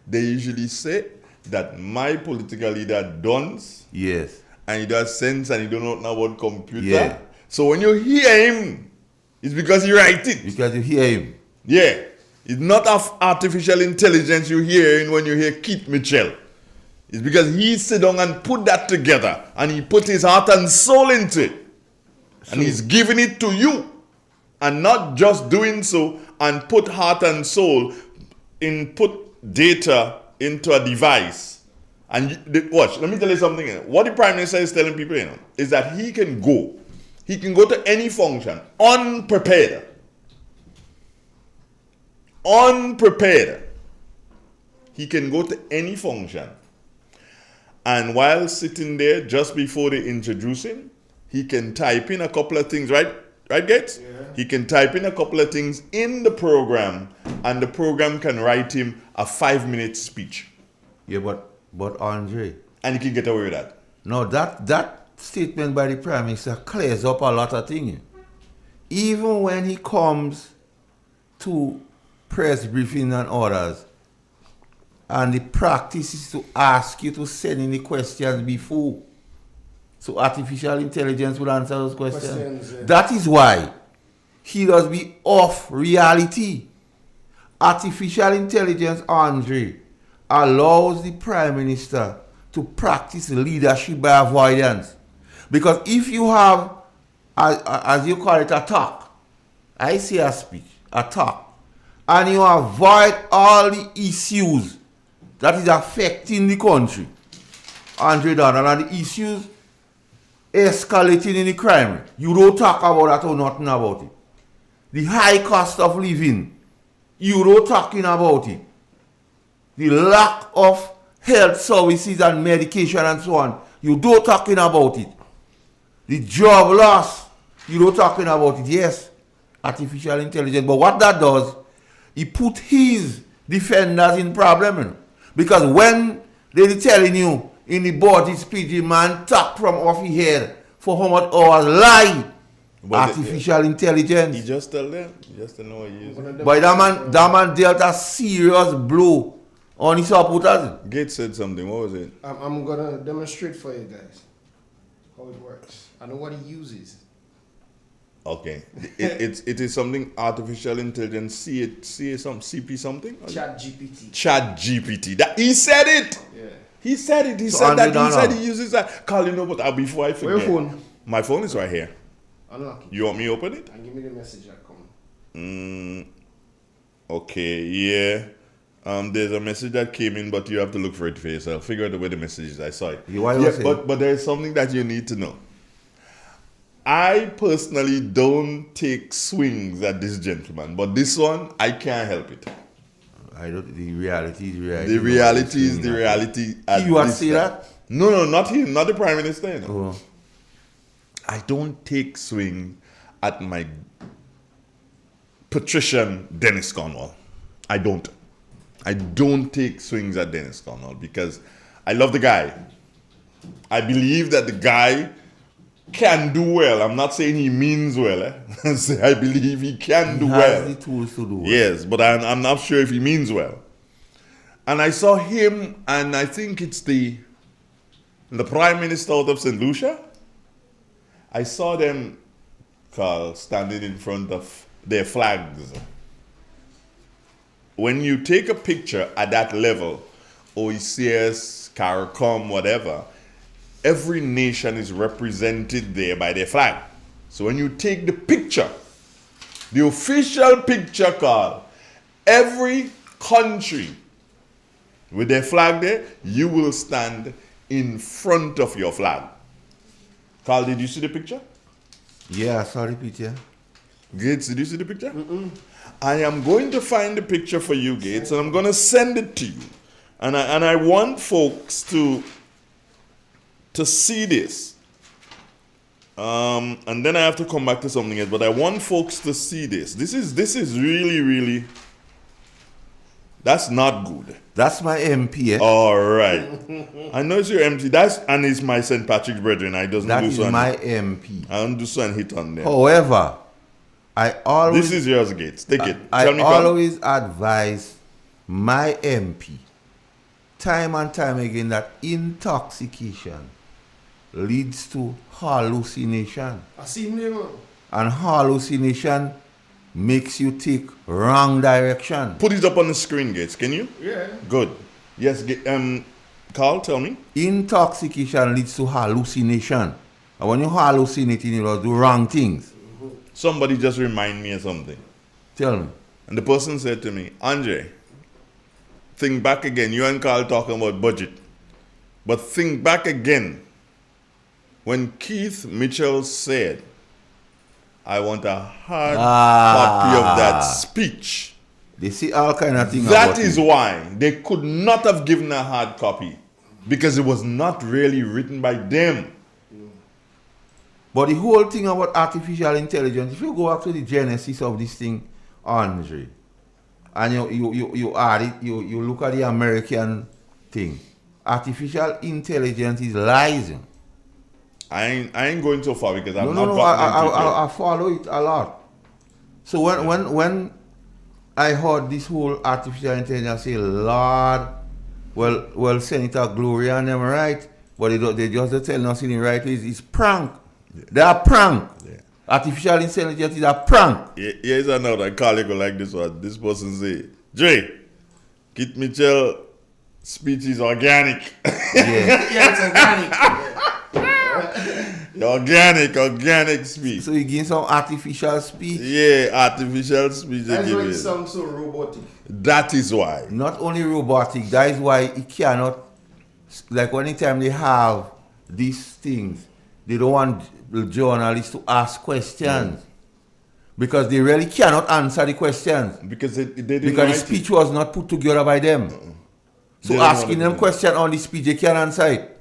They usually say that my political leader dones. Yes. And he does sense and he don't know about computer. Yeah. So when you hear him, it's because you write it. Because you hear him. Yeah. It's not of artificial intelligence you hear when you hear Keith Mitchell. It's because he sit down and put that together and he put his heart and soul into it. And he's giving it to you. And not just doing so and put heart and soul put data into a device. And watch, let me tell you something. What the Prime Minister is telling people is that he can go to any function unprepared. He can go to any function. And while sitting there, just before they introduce him, he can type in a couple of things, right? Right, Gates? Yeah. He can type in a couple of things in the program, and the program can write him a 5-minute speech. Yeah, but Andre. And he can get away with that. No, that statement by the Prime Minister clears up a lot of things. Even when he comes to press briefing and orders, and the practice is to ask you to send in the questions before. So artificial intelligence will answer those questions. Yeah. That is why he does be off reality. Artificial intelligence, Andre, allows the Prime Minister to practice leadership by avoidance. Because if you have, as you call it, a talk, I say a speech, a talk, and you avoid all the issues that is affecting the country, Andre Donald, and the issues escalating in the crime, you don't talk about that or nothing about it. The high cost of living, you don't talking about it. The lack of health services and medication and so on, you don't talking about it. The job loss, you don't talking about it. Yes, artificial intelligence. But what that does, he put his defenders in problem. You know? Because when they're telling you in the body speech, the man talk from off his head for how much hours lie. But artificial intelligence. He just tell them. He just don't know what he is. But that man dealt a serious blow on his supporters. Gates said something. What was it? I'm gonna demonstrate for you guys how it works. I know what he uses. Okay. it is something artificial intelligence. CP something? Chat GPT. Chat GPT. That he said it. Yeah. He said it. He said that. He said he uses that. Carl, you know, but before I forget. Where your phone? My phone is right here. Unlock it. You want me to open it? And give me the message that come. Okay, yeah. There's a message that came in, but you have to look for it for yourself. Figure out where the message is. I saw it. But there's something that you need to know. I personally don't take swings at this gentleman, but this one, I can't help it. The reality is reality. The reality is the reality. You want to see that? No, not him, not the Prime Minister. You know. I don't take swing at my patrician Dennis Cornwall. I don't take swings at Dennis Cornwall because I love the guy. I believe that the guy can do well. I'm not saying he means well. I believe he can do well. He has the tools to do well. Yes, but I'm not sure if he means well. And I saw him, and I think it's the Prime Minister out of St. Lucia. I saw them, Carl, standing in front of their flags. When you take a picture at that level, OECS, CARICOM, whatever, every nation is represented there by their flag. So when you take the picture, the official picture, Carl, every country with their flag there, you will stand in front of your flag. Carl, did you see the picture? Yeah, I saw the picture. Gates, did you see the picture? I am going to find the picture for you, Gates, and I'm going to send it to you. And I want folks to see this. And then I have to come back to something else, but I want folks to see this. This is really, really, that's not good. That's my MP, eh? All right. I know it's your MP. And it's my St. Patrick's brethren. I doesn't that do is so. My MP. I don't do so and hit on them. However, I always... This is yours, Gates. Take it. I always advise my MP, time and time again, that intoxication leads to hallucination. I see him. And hallucination makes you take wrong direction. Put it up on the screen, Gates. Can you? Yeah. Good. Yes, Carl, tell me. Intoxication leads to hallucination. And when you hallucinate, you do wrong things. Somebody just remind me of something. Tell me. And the person said to me, Andre, think back again. You and Carl talking about budget. But think back again. When Keith Mitchell said, I want a hard copy of that speech. They see all kind of things. That is why they could not have given a hard copy. Because it was not really written by them. But the whole thing about artificial intelligence, if you go back to the genesis of this thing, Andre, and you add it, you look at the American thing, artificial intelligence is lies. I ain't going so far because I'm not. I follow it a lot. So when I heard this whole artificial intelligence, I say, Lord, well, Senator Gloria and them right, but they just telling us in the right way, it's prank. Yeah. They are prank. Yeah. Artificial intelligence is a prank. Here's another colleague like this one. This person say, Jay, Keith Mitchell speech is organic. Yeah, it's organic. Organic speech. So you give some artificial speech? Yeah, artificial speech. That's why it sounds so robotic. That is why. Not only robotic, that is why it cannot, like anytime they have these things, they don't want journalists to ask questions. Because they really cannot answer the questions. Because the speech was not put together by them. So asking them questions on the speech, they can't answer it.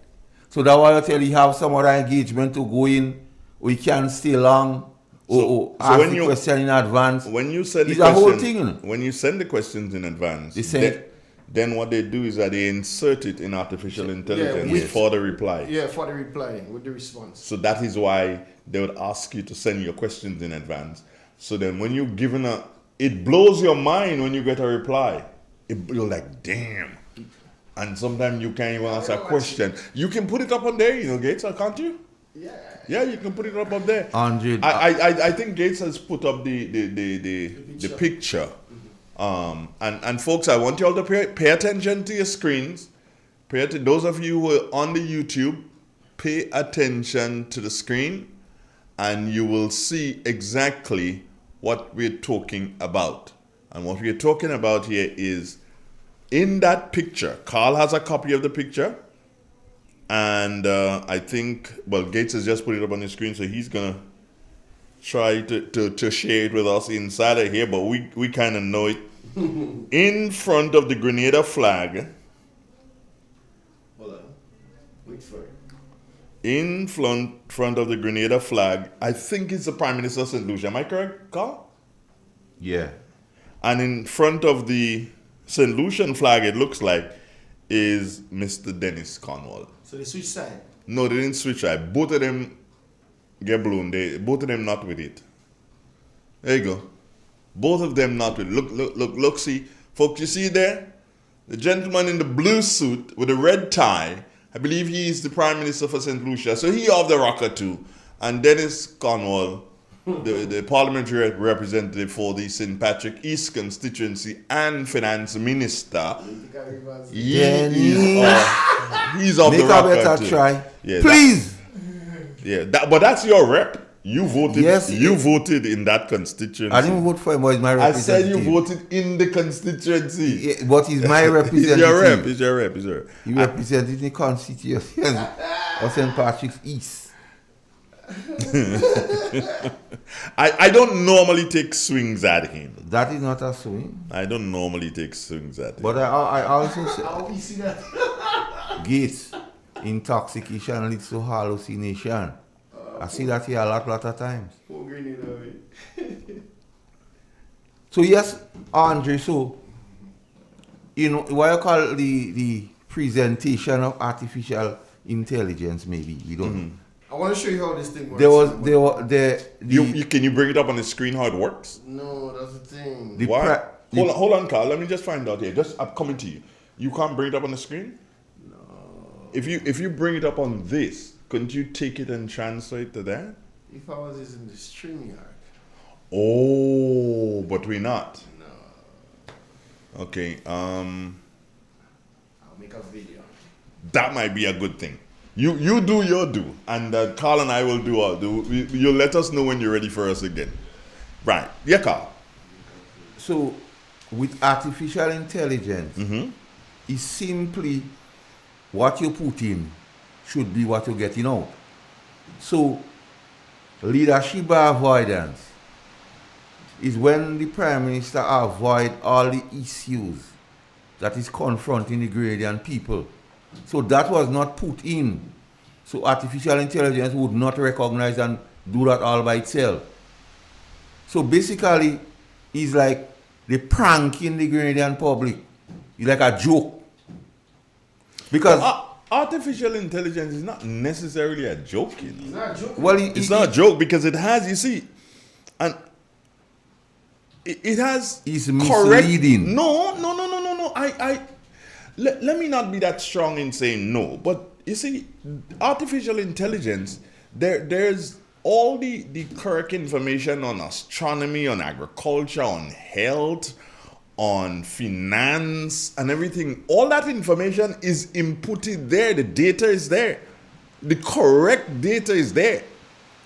So that's why I tell you have some other engagement to go in. We can't stay long. So ask the question in advance. When you send it's the a whole question, thing, you know? when you send the questions in advance, They then what they do is that they insert it in artificial intelligence for the reply. Yeah, for the reply with the response. So that is why they would ask you to send your questions in advance. So then when you're given it blows your mind when you get a reply. You're like, damn. And sometimes you can't even answer a question. You can put it up on there, Gates, can't you? Yeah, you can put it up there. 100. I think Gates has put up the picture. And folks, I want you all to pay attention to your screens. Those of you who are on the YouTube, pay attention to the screen, and you will see exactly what we're talking about. And what we're talking about here is in that picture. Carl has a copy of the picture. And I think, Gates has just put it up on the screen, so he's going to try to share it with us inside of here, but we kind of know it. In front of the Grenada flag. Hold on. Wait for it. In front of the Grenada flag, I think it's the Prime Minister of St. Lucia. Am I correct, Carl? Yeah. And in front of the St. Lucian flag, it looks like, is Mr. Dennis Cornwall. So they switch side? No, they didn't switch side. Both of them get blown. Both of them not with it. There you go. Both of them not with it. Look, see. Folks, you see there? The gentleman in the blue suit with the red tie, I believe he is the Prime Minister for St. Lucia. So he off the rocker too. And Dennis Cornwall, the parliamentary representative for the St. Patrick East constituency and finance minister. He's off the rocker better too. Try. Yeah, please. But that's your rep. You voted. Yes, you voted in that constituency. I didn't vote for him, but he's my representative. I said you voted in the constituency. But he's my representative. He's your rep. He represented the constituency of St. Patrick's East. I don't normally take swings at him. That is not a swing. I don't normally take swings at him. But I also say, how we see that? Gates, intoxication leads to hallucination. I see that here a lot of times. So yes, Andre, so what you call the presentation of artificial intelligence, maybe we don't know. I want to show you how this thing works. Can you bring it up on the screen how it works? No, that's the thing. Why? Hold on, Carl. Let me just find out here. I'm coming to you. You can't bring it up on the screen? No. If you bring it up on this, couldn't you take it and transfer it to that? If I was in the StreamYard. Oh, but we're not. No. Okay. I'll make a video. That might be a good thing. You do your do, and Carl and I will do our do. You'll let us know when you're ready for us again. Right. Yeah, Carl. So, with artificial intelligence, it's simply what you put in should be what you're getting out. So, leadership avoidance is when the Prime Minister avoid all the issues that is confronting the Grenadian people. So that was not put in. So artificial intelligence would not recognize and do that all by itself. So basically, it's like the pranking the Grenadian public. It's like a joke. Because artificial intelligence is not necessarily a joke. It's not a joke. Well, it's not a joke because it has, you see, and it has. It's misleading. No. Let me not be that strong in saying no, but you see, artificial intelligence, there's all the correct information on astronomy, on agriculture, on health, on finance and everything. All that information is inputted there. The data is there. The correct data is there.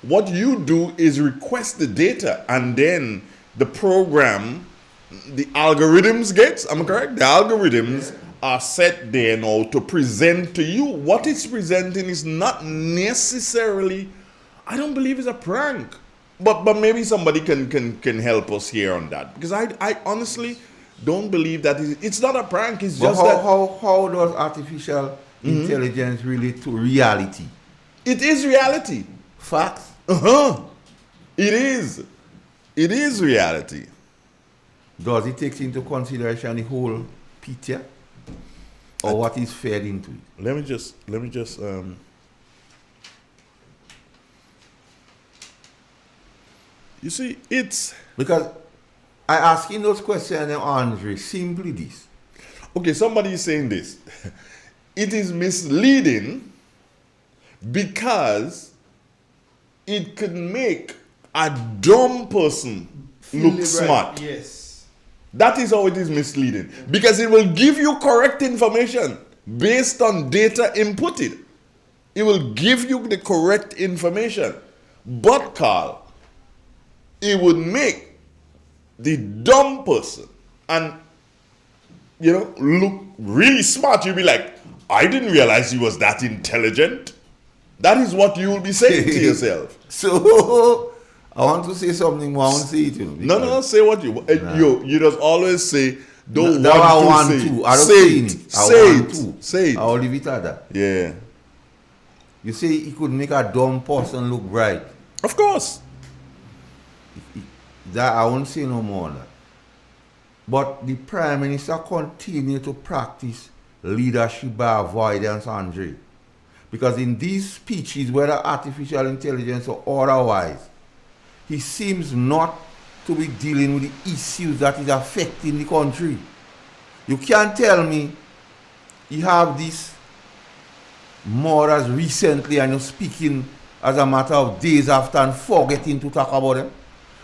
What you do is request the data, and then the program, the algorithms am I correct? The algorithms are set there now to present to you. What it's presenting is not necessarily, I don't believe it's a prank. But maybe somebody can help us here on that. Because I honestly don't believe that it's not a prank. It's just how does artificial intelligence relate to reality? It is reality. Facts. It is. It is reality. Does it take into consideration the whole picture? Or what is fed into it? Let me just you see, it's because I asking those questions, Andre, simply this. Okay, somebody is saying this. It is misleading because it could make a dumb person look smart. Yes. That is how it is misleading. Because it will give you correct information based on data inputted. It will give you the correct information. But, Carl, it would make the dumb person and, look really smart. You'll be like, I didn't realize he was that intelligent. That is what you will be saying to yourself. So, I want to say something more. I want to say it. No, say what you want. You just always say, don't no, want to say. I don't say it. Say it. I'll leave it at that. Yeah. You say he could make a dumb person look bright. Of course. That I won't say no more on that. But the Prime Minister continue to practice leadership by avoidance, Andre. Because in these speeches, whether artificial intelligence or otherwise, he seems not to be dealing with the issues that is affecting the country. You can't tell me you have this more as recently and you're speaking as a matter of days after and forgetting to talk about them.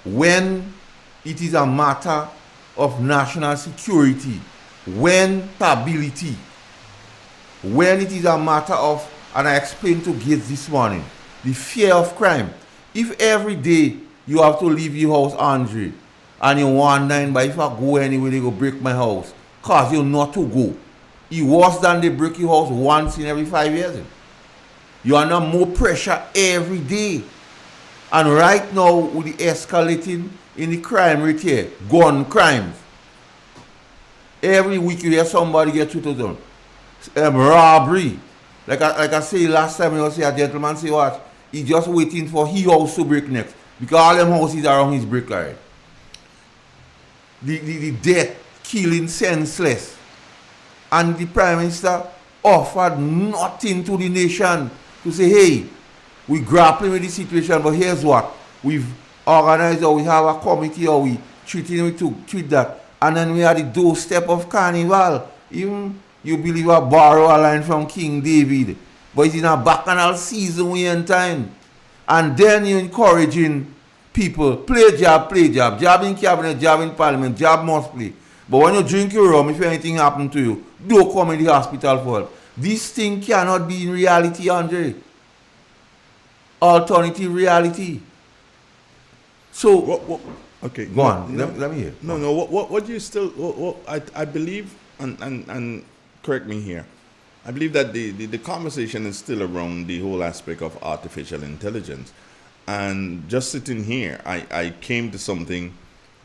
When it is a matter of national security, when stability, when it is a matter of, and I explained to Gates this morning, the fear of crime. If every day you have to leave your house, Andre, and you wondering, but if I go anywhere, they go break my house, cause you're not to go. It's worse than they break your house once in every 5 years. You are under more pressure every day. And right now, with the escalating in the crime rate here, gun crimes, every week you hear somebody get 2,000. Robbery. Like I say last time, you see a gentleman say what? He just waiting for his house to break next. Because all them houses around his break line. The death, killing senseless. And the Prime Minister offered nothing to the nation to say, hey, we grappling with the situation, but here's what. We've organized or we have a committee or we treating it to treat that. And then we are the doorstep of carnival. Even you believe I borrow a line from King David, but it's in a bacchanal season we in time. And then you're encouraging people, play job in cabinet, job in parliament, job must play. But when you drink your rum, if anything happen to you, don't come in the hospital for help. This thing cannot be in reality, Andre. Alternative reality. So, okay, go on. Let me hear. No. What do you still? I believe, and correct me here. I believe that the conversation is still around the whole aspect of artificial intelligence. And just sitting here, I came to something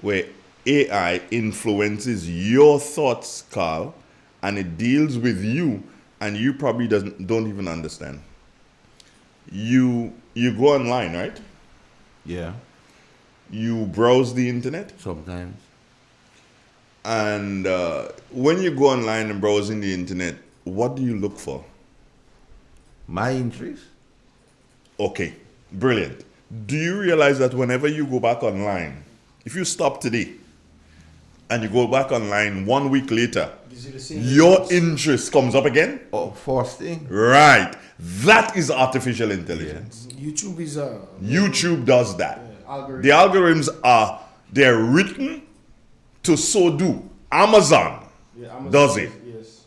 where AI influences your thoughts, Carl, and it deals with you, and you probably don't even understand. You go online, right? Yeah. You browse the internet? Sometimes. And when you go online and browsing the internet, what do you look for? My interest. Okay, brilliant. Do you realize that whenever you go back online, if you stop today and you go back online 1 week later, your interest comes up again? Oh, first thing. Right. That is artificial intelligence. Yeah. YouTube is YouTube does that. Algorithm. The algorithms they're written to so do. Amazon does it. Yes.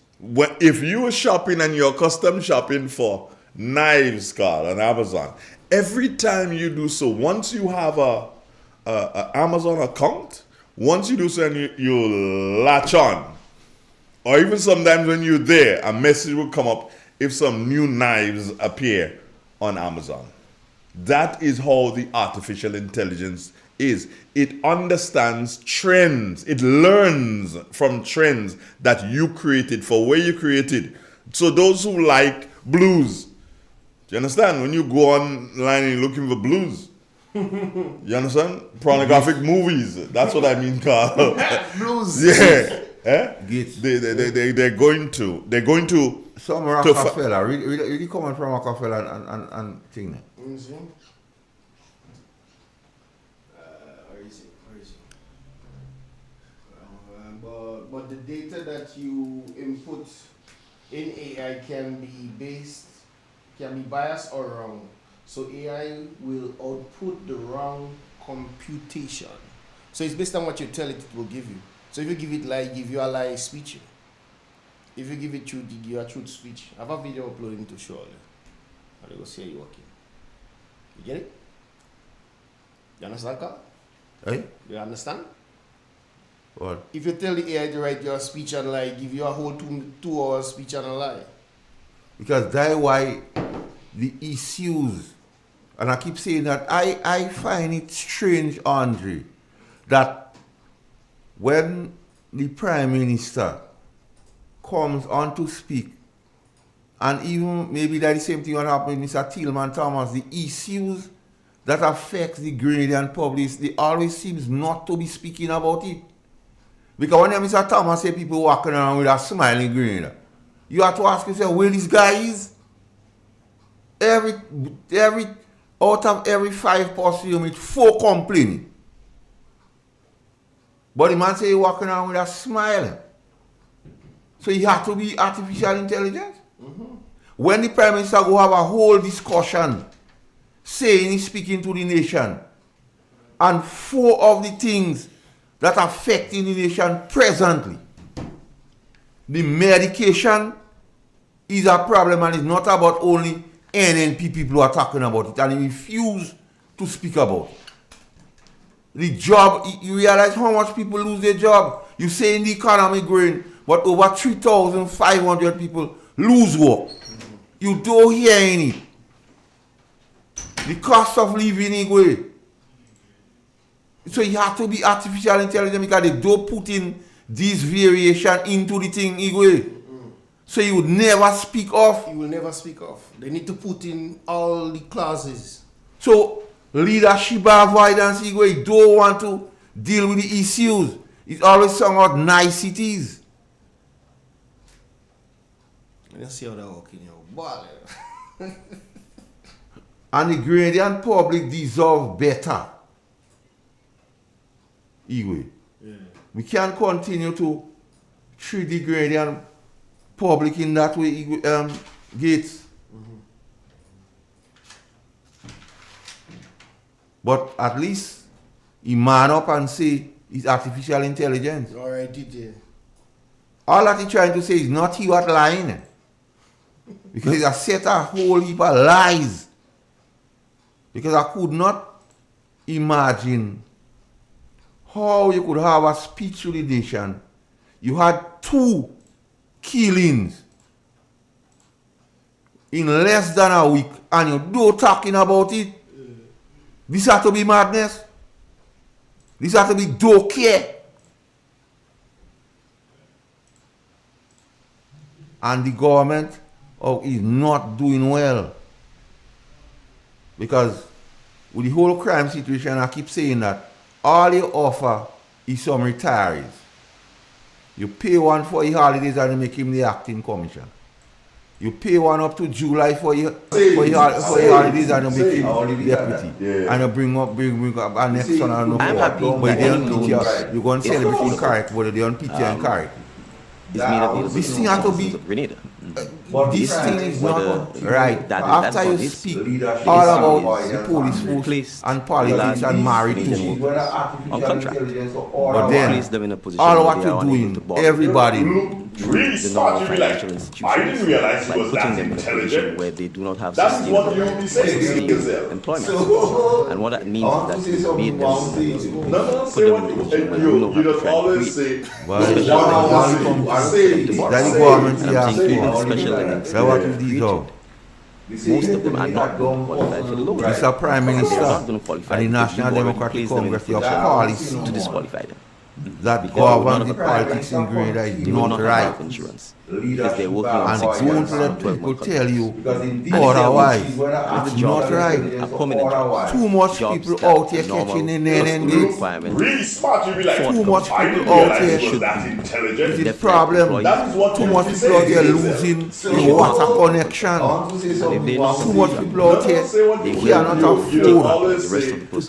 If you are shopping and you're custom shopping for knives, Carl, on Amazon, every time you do so, once you have a Amazon account, once you do so and you latch on, or even sometimes when you're there, a message will come up if some new knives appear on Amazon. That is how the artificial intelligence is. It understands trends. It learns from trends that you created for where you created. So those who like blues, do you understand? When you go online and you're looking for blues, You understand? Pornographic movies. That's what I mean, Carl. Blues. Yeah. Gates. They're going to some Rockefeller. Really coming from Rockefeller and thing. Where is it? But the data that you input in AI can be biased or wrong. So AI will output the wrong computation. So it's based on what you tell it, it will give you. So if you give it lie, give you a lie speech. If you give it truth, it give you a truth speech. I have a video uploading to show you. And they will see you working. You get it? You understand, Carl? Hey? You understand? What? If you tell the AI to write your speech and lie, give you a whole 2 hours speech and a lie. Because that's why the issues, and I keep saying that, I find it strange, Andre, that when the Prime Minister comes on to speak, and even maybe that the same thing what happened with Mr. Tillman Thomas, the issues that affect the Grenadian public, they always seems not to be speaking about it. Because when Mr. Thomas say people walking around with a smiling Grenada, you have to ask yourself where this guy is. Out of every 5 person you meet, 4 complaining. But the man say he walking around with a smile. So he have to be artificial intelligence. When the Prime Minister go have a whole discussion saying he's speaking to the nation, and 4 of the things that are affecting the nation presently, the medication is a problem, and it's not about only NNP people who are talking about it, and he refuse to speak about it. The job, you realize how much people lose their job. You say in the economy growing, but over 3,500 people lose work. You don't hear any. The cost of living anyway. So you have to be artificial intelligence because they don't put in this variation into the thing anyway. So you would never speak of. You will never speak of. They need to put in all the clauses. So leadership avoidance anyway, you don't want to deal with the issues. It's always somewhat niceties. Let's see how that works in your ball. And the Grenadian public deserve better. Anyway, we can't continue to treat the Grenadian public in that way, Gates. But at least he man up and say it's artificial intelligence. All right, DJ. All that he's trying to say is not he what lying. Because he has set a whole heap of lies. Because I could not imagine how you could have a speech to the nation. You had 2 killings in less than a week, and you're not talking about it. This has to be madness. This has to be don't care. And the government is not doing well. Because with the whole crime situation, I keep saying that all you offer is some retirees. You pay one for your holidays and you make him the acting commission. You pay one up to July for your holidays and you make him the deputy. And you bring up our next one and I'm happy but that they don't any pity you. loans You go and sell everything correct, but they don't pity you and carry. Is made available This thing has to be. This thing is not right. After you speak all about the police force and politics and marriage on contract, but then all what you're doing, everybody. The normal financial institutions, like putting them in a position where they do not have sustainable employment. And what that means is that you made them put them in a position where you know how to try to create. That's the government and I'm saying even special limits. Most of them are not going to qualify for the loan. Mr. Prime Minister They are not going to qualify and the National Democratic Congress, your policy to disqualify them. that govern the politics in Grenada is not right. Insurance. Because they're working on And 6 don't months, let 12 people months tell you contracts. otherwise. If It's the job not right. a permanent job, Too much jobs people that out here normal catching in customer NNG. requirement, Really smart, you'll be like, Too much I people didn't out realize here it was that intelligent. This is the problem. That is what Too you much should people out say. here losing the water connection. Too much people out here cannot afford to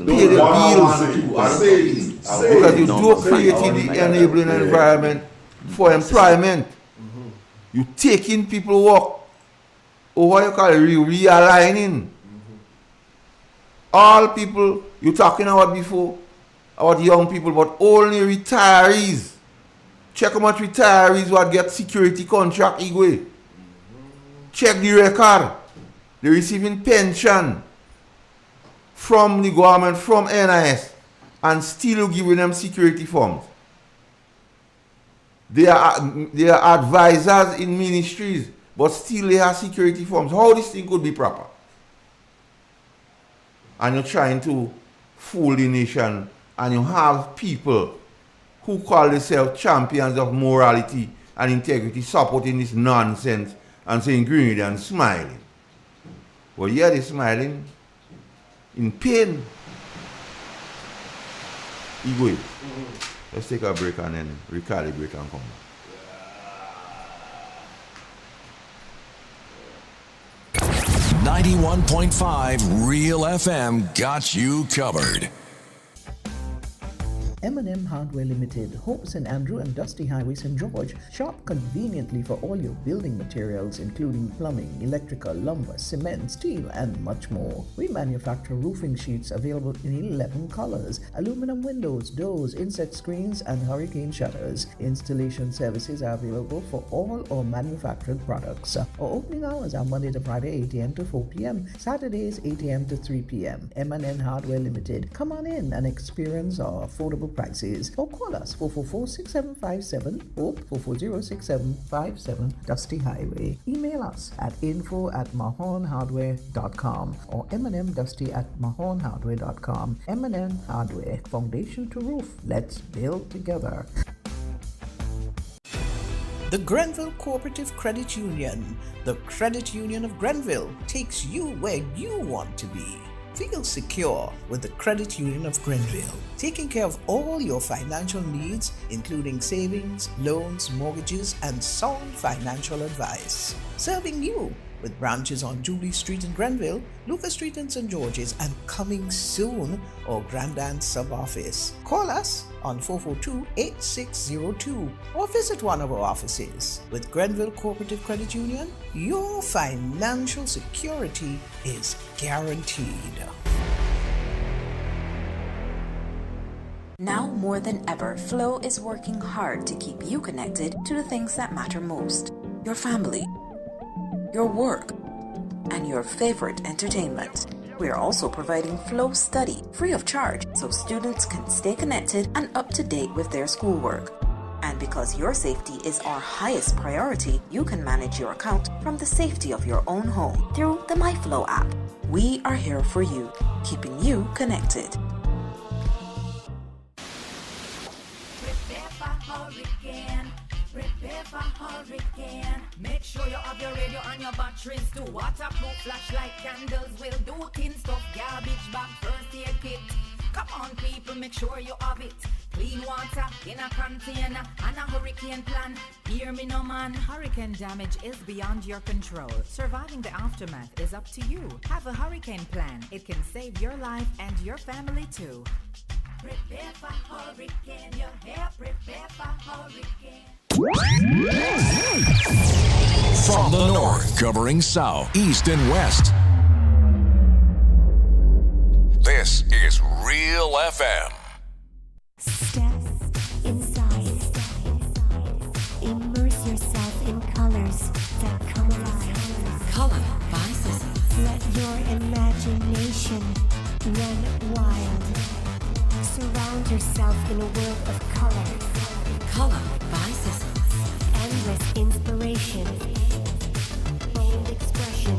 pay the bills because you don't create the enabling environment for employment. You taking people work, or what you call it, realigning. All people you talking about before, about young people, but only retirees. Check how much retirees what get security contract Igwe. Check the record. They're receiving pension from the government, from NIS, and still giving them security funds. They are advisors in ministries, but still they have security firms. How this thing could be proper? And you're trying to fool the nation, and you have people who call themselves champions of morality and integrity supporting this nonsense and saying Grenada and smiling. Well, yeah, they're smiling in pain. Igwe. Let's take a break and then recalibrate and come back. 91.5 Real FM got you covered. M&M Hardware Limited, Hope St. Andrew and Dusty Highway St. George, shop conveniently for all your building materials including plumbing, electrical, lumber, cement, steel and much more. We manufacture roofing sheets available in 11 colors, aluminum windows, doors, insect screens and hurricane shutters. Installation services are available for all our manufactured products. Our opening hours are Monday to Friday 8 a.m. to 4 p.m., Saturdays 8 a.m. to 3 p.m. M&M Hardware Limited. Come on in and experience our affordable prices, or call us 444-6757 or 440-6757 Dusty Highway. Email us at info@mahonhardware.com or mnmdusty@mahonhardware.com. M&M Hardware, foundation to roof. Let's build together. The Grenville Cooperative Credit Union, the credit union of Grenville, takes you where you want to be. Feel secure with the Credit Union of Grenville, taking care of all your financial needs, including savings, loans, mortgages, and sound financial advice. Serving you with branches on Jubilee Street in Grenville, Lucas Street in St. George's, and coming soon, our Grandstand sub-office. Call us on 442-8602 or visit one of our offices. With Grenville Cooperative Credit Union, your financial security is guaranteed. Now more than ever, Flow is working hard to keep you connected to the things that matter most. Your family, your work, and your favorite entertainment. We are also providing Flow Study free of charge so students can stay connected and up to date with their schoolwork. And because your safety is our highest priority, you can manage your account from the safety of your own home through the MyFlow app. We are here for you, keeping you connected. Prepare for hurricane. Make sure you have your radio and your batteries too. Waterproof flashlight candles will do thin stuff. Garbage bag, first aid kit. Come on people, make sure you have it. Clean water in a container and a hurricane plan. Hear me no man. Hurricane damage is beyond your control. Surviving the aftermath is up to you. Have a hurricane plan. It can save your life and your family too. Prepare for hurricane. Your hair, prepare for hurricane. From the north, covering south, east, and west. This is Real FM. Step inside. Immerse yourself in colors that come alive. Color by Seasons. Let your imagination run wild. Surround yourself in a world of color. Color by Seasons. Endless inspiration. Bold expression.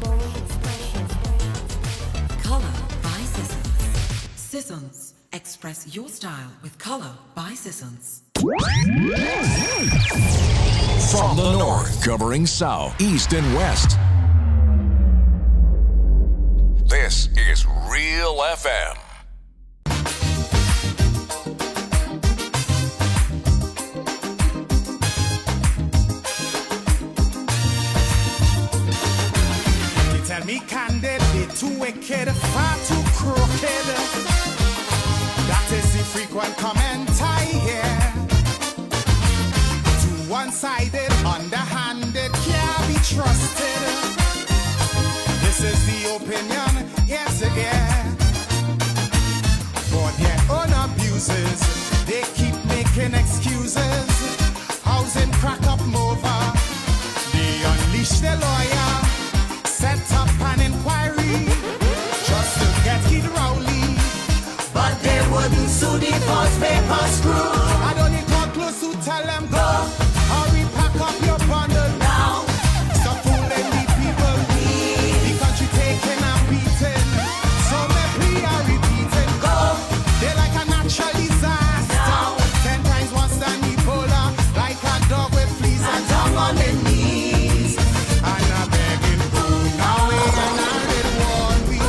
Bold expression. Color by Seasons. Seasons Express your style with color by Sissons. From the north, covering south, east, and west. This is Real FM. You tell me candid, they too wicked, far too crooked. That is the frequent comment I hear. Too one-sided, underhanded, can't be trusted. This is the opinion, yes again. For their own abuses, they keep making excuses. Housing crack up over. They unleash the lawyer, set up an inquiry, just to get Kid Rowley. But they wouldn't sue the false paper screw. I don't need to close to tell them go. Hurry, pack up your bundle now. Stop fooling the people. The country taking and beating. So maybe I repeat it. Go. They're like a natural disaster. Now. 10 times worse than Ebola. Like a dog with fleas and tongue on their knees. And I'm begging food now. And I did one week.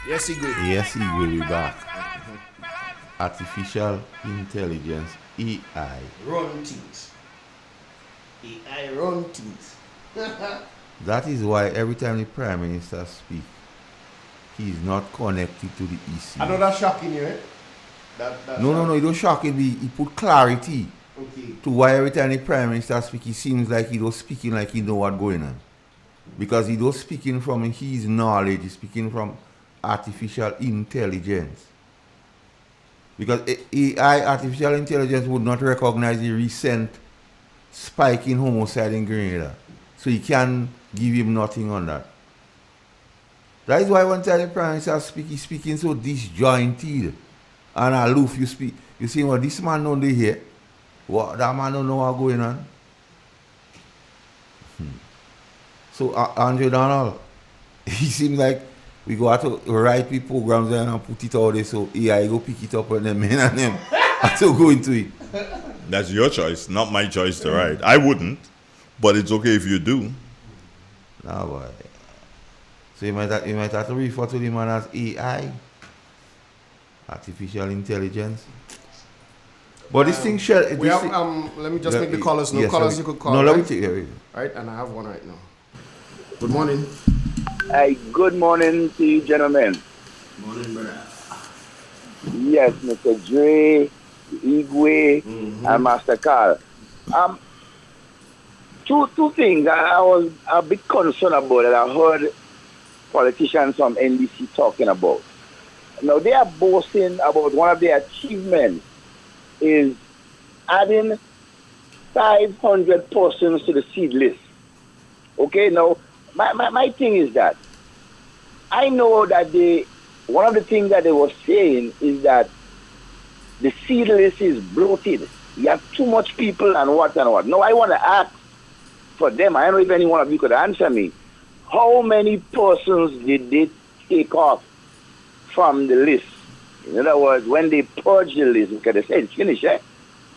Yes, he good. Yes, he will be back. Artificial intelligence, AI. Run things. AI run things. That is why every time the Prime Minister speaks, he is not connected to the EC. I know that's shocking you, eh? No, he don't shock it. He put clarity Okay. to why every time the Prime Minister speaks, he seems like he was speaking like he know what's going on. Because he was speaking from his knowledge, he's speaking from artificial intelligence. Because AI, artificial intelligence, would not recognize the recent spike in homicide in Grenada. So he can give him nothing on that. That is why one time the Prime Minister speak, he's speaking so disjointed and aloof. You see what this man don't hear? What that man don't know what's going on. So Andrew Donald, he seems like we go out to write the programs and put it out there so AI go pick it up and them and them have to go into it. That's your choice, not my choice to write. I wouldn't, but it's okay if you do. No, boy. So you might have to refer to the man as AI, artificial intelligence. But this thing shall. We have, let me just make the callers. No callers you could call. No, right? let me take it. Right, and I have one right now. Good morning. Hey, good morning to you, gentlemen. Morning, brother. Yes, Mr. Dre, Igwe, and Master Carl. Two things I was a bit concerned about that I heard politicians from NDC talking about. Now, they are boasting about one of their achievements is adding 500 persons to the seed list. Okay, now, my thing is that I know that one of the things that they were saying is that the seed list is bloated. You have too much people and what and what. Now, I want to ask for them, I don't know if any one of you could answer me, how many persons did they take off from the list? In other words, when they purge the list, because they said it's finished,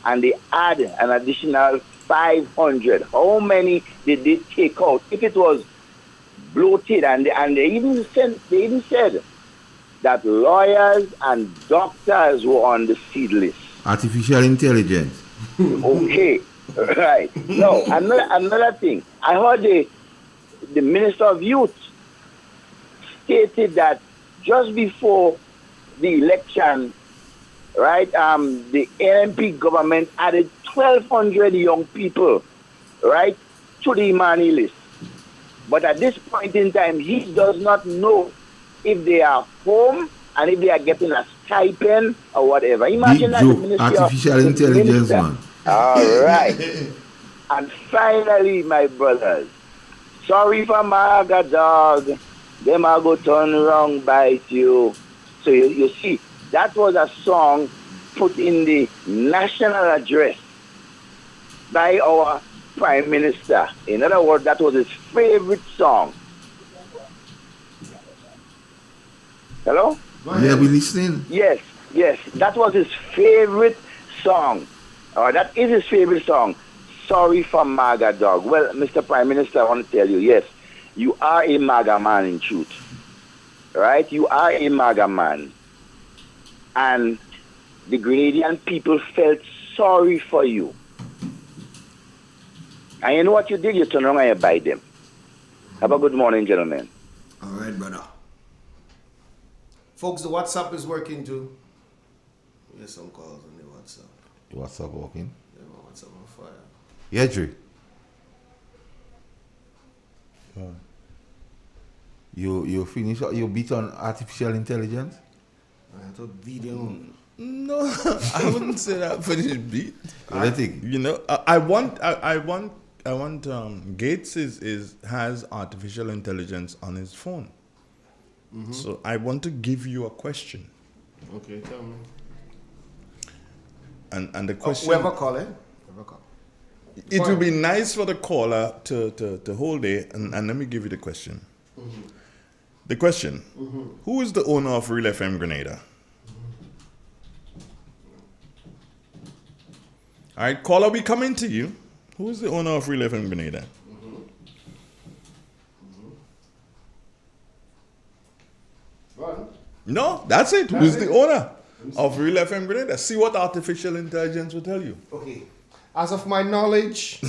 and they add an additional 500, how many did they take out? If it was bloated, and they even said that lawyers and doctors were on the seed list. Artificial intelligence. Okay, right. No, another thing. I heard the Minister of Youth stated that just before the election, right, the NMP government added 1,200 young people, right, to the Imani list. But at this point in time, he does not know if they are home and if they are getting a stipend or whatever. Imagine that the Ministry artificial intelligence, man. All right. And finally, my brothers, sorry for Maga dog. Them are go turn wrong bite you. So you see, that was a song put in the national address by our Prime Minister. In other words, that was his favorite song. Hello? Yeah, we listening. Yes. That was his favorite song. That is his favorite song. Sorry for MAGA Dog. Well, Mr. Prime Minister, I want to tell you, yes, you are a MAGA man in truth. Right? You are a MAGA man. And the Grenadian people felt sorry for you. And you know what you did? You turned around and you buy them. Have a good morning, gentlemen. All right, brother. Folks, the WhatsApp is working too. We get some calls on the WhatsApp. The WhatsApp working? Yeah, my WhatsApp on fire. Yeah, Dre. You finish? You beat on artificial intelligence? I thought video. No, I wouldn't say that finished beat. You know, I want Gates has artificial intelligence on his phone. Mm-hmm. So I want to give you a question. Okay, tell me. And the question. Whoever call it. It would be nice for the caller to hold it, and let me give you the question. Mm-hmm. The question: Who is the owner of RealFM Grenada? All right, caller, we coming to you. Who is the owner of RealFM Grenada? No, that's it. Who's the owner of RealFM Grenada? See what artificial intelligence will tell you. Okay. As of my knowledge,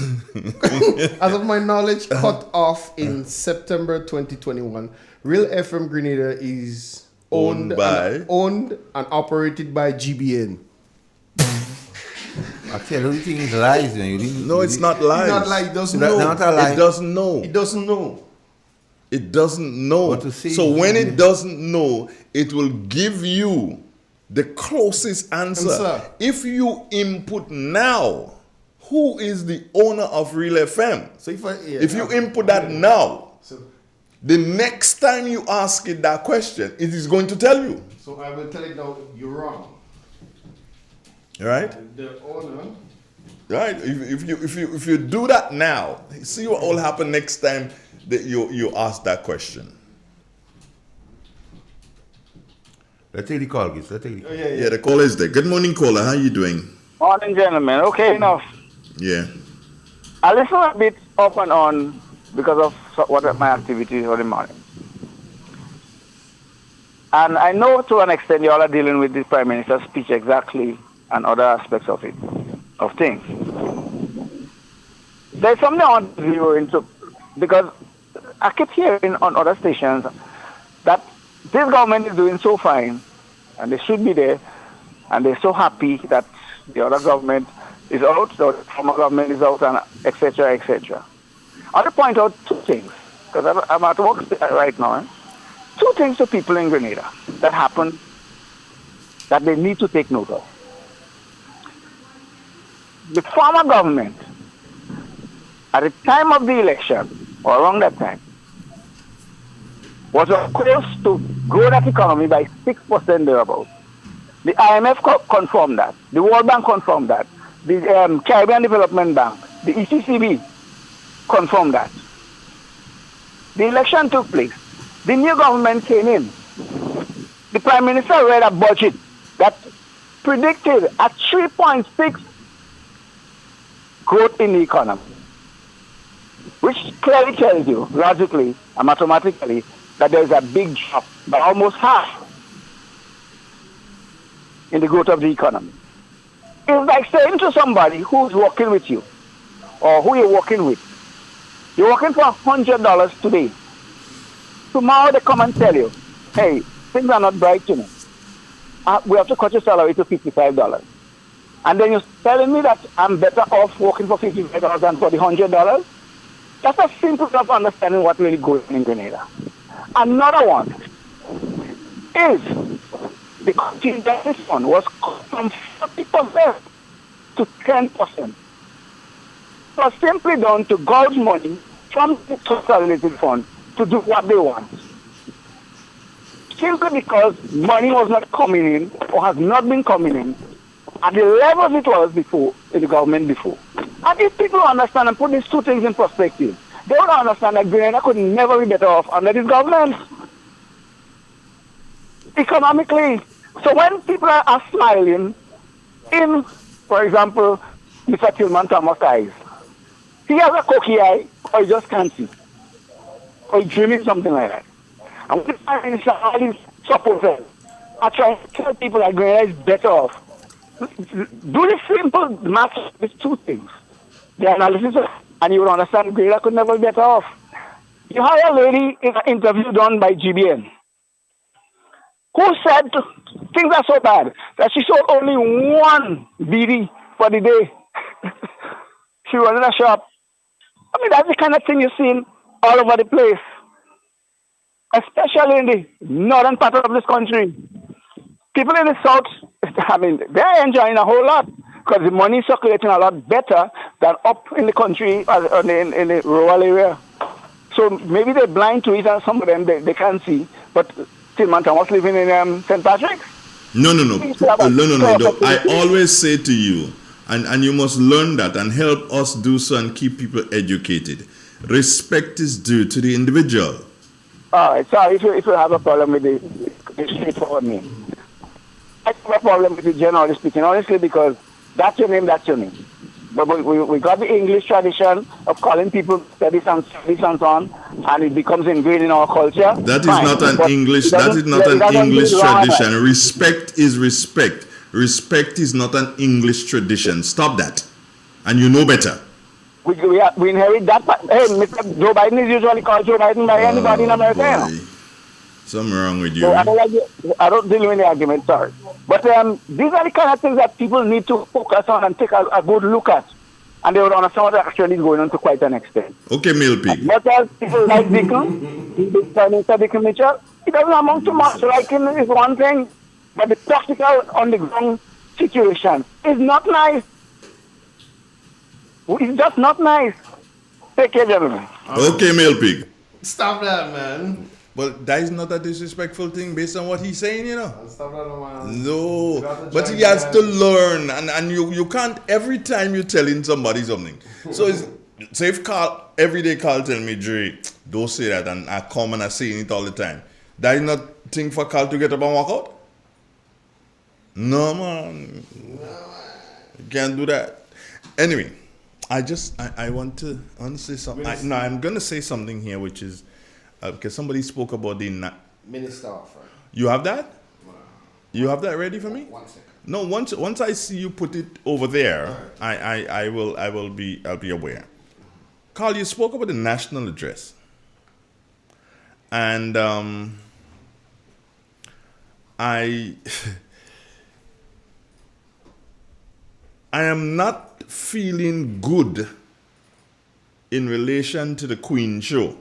cut off in September 2021, RealFM Grenada is owned and operated by GBN. Actually, I don't think it's lies. No, it's not lies. It's not like it doesn't know. Not a lie. It doesn't know. It doesn't know. It doesn't know. What to say? So when it doesn't know, it will give you the closest answer. If you input now, who is the owner of RealFM? So if you input that now, the next time you ask it that question, it is going to tell you. So I will tell it now, you're wrong. Right? The owner. Right? If you do that now, see what will happen next time that you ask that question. Let's take the call, guys. Yeah, the caller is there. Good morning, caller. How are you doing? Morning, gentlemen. Okay, enough. Yeah. I listen a bit off and on because of what my activities for the morning. And I know to an extent you all are dealing with the Prime Minister's speech exactly and other aspects of it, of things. There's something I want to zero into, because I keep hearing on other stations that this government is doing so fine, and they should be there, and they're so happy that the other government is out, the former government is out, and etc., etc. I want to point out two things, because I'm at work right now. Two things to people in Grenada that happen that they need to take note of. The former government, at the time of the election, or around that time, was on course to grow that economy by 6% thereabouts. The IMF confirmed that. The World Bank confirmed that. The Caribbean Development Bank, the ECCB confirmed that. The election took place. The new government came in. The Prime Minister read a budget that predicted a 3.6 growth in the economy, which clearly tells you, logically and mathematically, that there is a big drop by almost half in the growth of the economy. It's like saying to somebody who's working with you, or who you're working with, you're working for $100 today. Tomorrow they come and tell you, hey, things are not bright to me. We have to cut your salary to $55. And then you're telling me that I'm better off working for $55 than for the $100? That's a simple way of understanding what really goes on in Grenada. Another one is the contingency fund was cut from 40% to 10%. It was simply done to gouge money from the consolidated fund to do what they want. Simply because money was not coming in, or has not been coming in, at the levels it was before, in the government before. And if people understand and put these two things in perspective, they will understand that Grenada could never be better off under this government. economically. So when people are smiling in, for example, Mr. Tillman Thomas' eyes, he has a cocky eye, or he just can't see, or he's dreaming something like that. And when all these supporters are trying to tell people that Grenada is better off, do the simple math with two things. The analysis, and you will understand Grenada could never be better off. You have a lady in an interview done by GBN who said things are so bad that she sold only one BD for the day. She was in a shop. I mean, that's the kind of thing you've seen all over the place, especially in the northern part of this country. People in the south, I mean, they're enjoying a whole lot because the money is circulating a lot better than up in the country or in the rural area. So maybe they're blind to it, and some of them they can't see. But Tillman Thomas living in St. Patrick's. No. I always say to you, and you must learn that and help us do so and keep people educated. Respect is due to the individual. All right, sorry if you have a problem with the straightforward name. I have a problem with it, generally speaking, honestly, because that's your name, that's your name. But we got the English tradition of calling people studies and so on, and it becomes ingrained in our culture. That is not an English. That is not an English tradition. Respect is respect. Respect is not an English tradition. Stop that, and you know better. We inherit that. Hey, Mr. Joe Biden is usually called Joe Biden by anybody in America. Something wrong with you. So I don't deal with the argument, sorry. But these are the kind of things that people need to focus on and take a good look at. And they would understand what actually is going on to quite an extent. Okay, Milpig. But as people like Mr. Dickon Mitchell, it doesn't amount to much. Liking is one thing, but the practical on the ground situation is not nice. It's just not nice. Take care, gentlemen. Okay, Milpig. Stop that, man. Well, that is not a disrespectful thing based on what he's saying, you know. Stop that, man. No, but he has to learn, and you can't every time you're telling somebody something. So say if Carl, every day Carl tell me, Dre, don't say that, and I come and I saying it all the time. That is not thing for Carl to get up and walk out? No, man. You can't do that. Anyway, I want to say something. I'm going to say something here, which is, because somebody spoke about the Minister offer. You have that? You have that ready for me? 1 second. No, once I see you put it over there, right. I'll be aware. Carl, you spoke about the national address. And I am not feeling good in relation to the Queen show.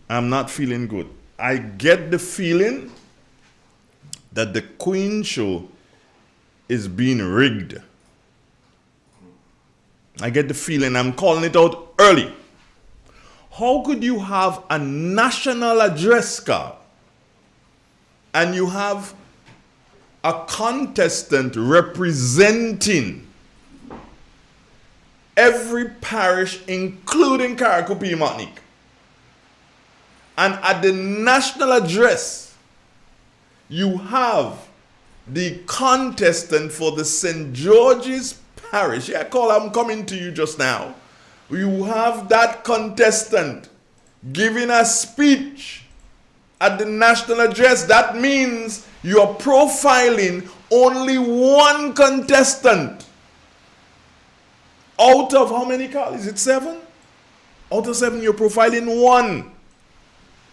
I'm not feeling good. I get the feeling that the Queen show is being rigged. I get the feeling, I'm calling it out early. How could you have a national address, Carl, and you have a contestant representing every parish, including Karakupi Martinique? And at the national address, you have the contestant for the St. George's Parish. Yeah, Carl, I'm coming to you just now. You have that contestant giving a speech at the national address. That means you're profiling only one contestant. Out of how many, Carl? Is it 7? Out of 7, you're profiling one.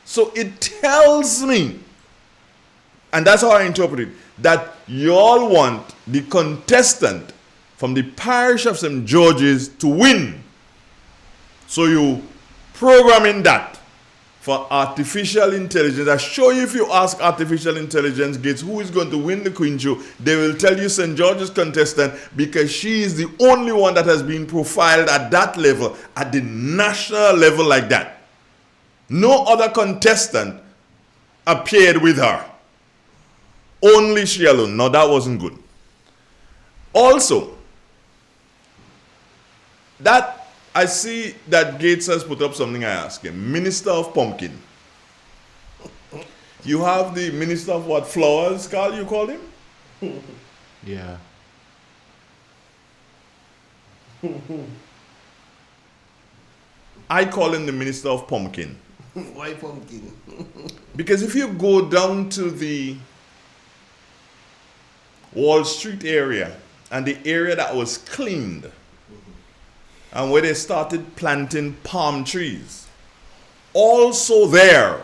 So it tells me, and that's how I interpret it, that you all want the contestant from the parish of St. George's to win. So you programming that for artificial intelligence. I show you, if you ask artificial intelligence Gates who is going to win the Queen show, they will tell you St. George's contestant, because she is the only one that has been profiled at that level, at the national level like that. No other contestant appeared with her. Only she alone. No, that wasn't good. Also, that I see that Gates has put up something I asked him. Minister of Pumpkin. You have the Minister of what? Flowers, Carl, you call him? Yeah. I call him the Minister of Pumpkin. Why pumpkin? Because if you go down to the Wall Street area and the area that was cleaned and where they started planting palm trees, also there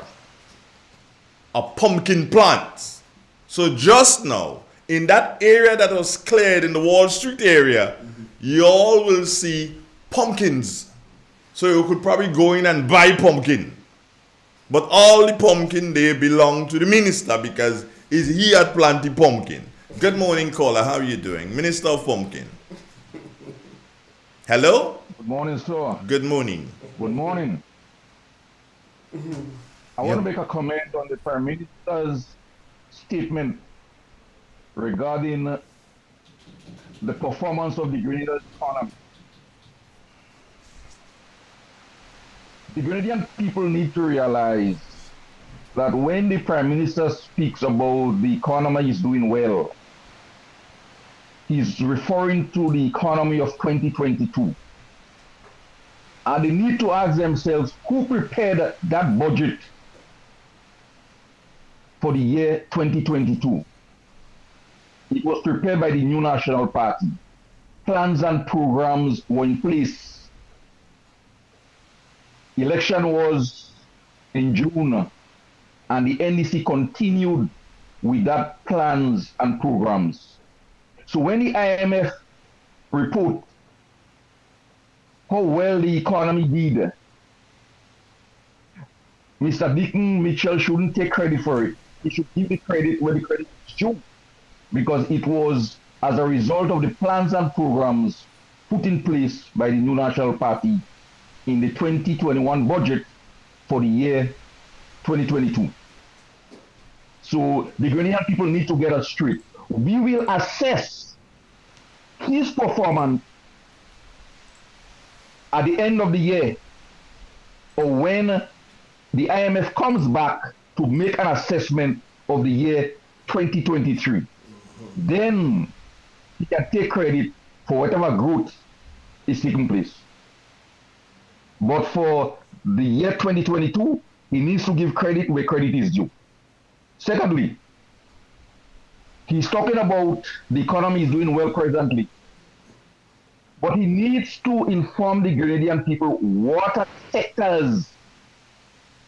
are pumpkin plants. So just now, in that area that was cleared in the Wall Street area, you all will see pumpkins. So you could probably go in and buy pumpkin. But all the pumpkin, they belong to the minister because he had planted pumpkin. Good morning, caller. How are you doing? Minister of Pumpkin. Hello? Good morning, sir. Good morning. Good morning. I want to make a comment on the Prime Minister's statement regarding the performance of the Grenadian economy. The Grenadian people need to realize that when the Prime Minister speaks about the economy is doing well, he's referring to the economy of 2022. And they need to ask themselves who prepared that budget for the year 2022. It was prepared by the New National Party. Plans and programs were in place. Election was in June, and the NDC continued with that plans and programs. So when the IMF report how well the economy did, Mr. Deacon Mitchell shouldn't take credit for it. He should give the credit where the credit is due, because it was as a result of the plans and programs put in place by the New National Party in the 2021 budget for the year 2022. So the Ghanaian people need to get us straight. We will assess his performance at the end of the year, or when the IMF comes back to make an assessment of the year 2023. Then he can take credit for whatever growth is taking place. But for the year 2022, he needs to give credit where credit is due. Secondly, he's talking about the economy is doing well presently. But he needs to inform the Grenadian people what are sectors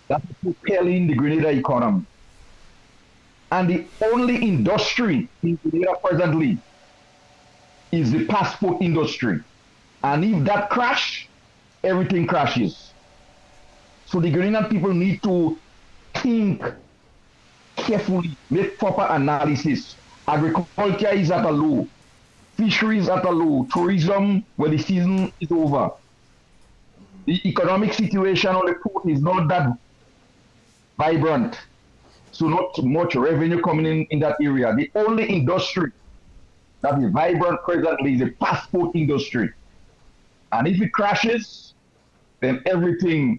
that are propelling the Grenada economy. And the only industry in Grenada presently is the passport industry. And if that crash, everything crashes. So the Ghanaian people need to think carefully, make proper analysis. Agriculture is at a low, fisheries at a low, tourism, well, the season is over. The economic situation on the port is not that vibrant, so not much revenue coming in that area. The only industry that is vibrant presently is the passport industry. And if it crashes, then everything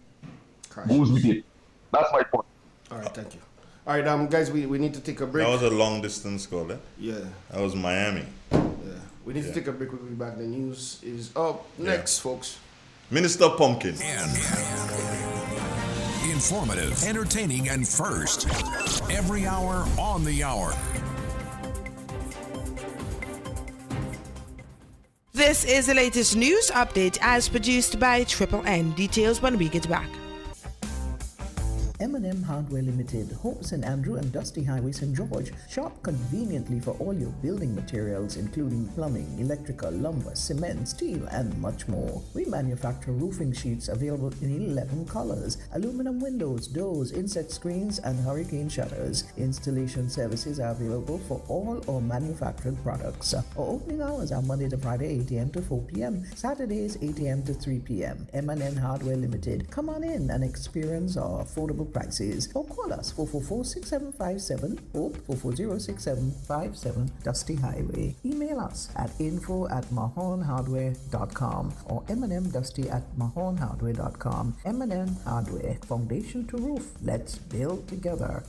goes with it. That's my point. All right, thank you. All right, guys, we need to take a break. That was a long distance call, eh? Yeah. That was Miami. Yeah. We need to take a break. We'll be back. The news is up next, folks. Minister Pumpkin. Informative, entertaining, and first. Every hour on the hour. This is the latest news update as produced by Triple N. Details when we get back. M&M Hardware Limited, Hope St. Andrew and Dusty Highway St. George. Shop conveniently for all your building materials including plumbing, electrical, lumber, cement, steel and much more. We manufacture roofing sheets available in 11 colors, aluminum windows, doors, insect screens and hurricane shutters. Installation services are available for all our manufactured products. Our opening hours are Monday to Friday 8 a.m. to 4 p.m., Saturdays 8 a.m. to 3 p.m. M&M Hardware Limited. Come on in and experience our affordable prices, or call us 444-6757 or 440-6757 Dusty Highway. Email us at info@mahonhardware.com or mnmdusty@mahonhardware.com. M&M Hardware, foundation to roof. Let's build together.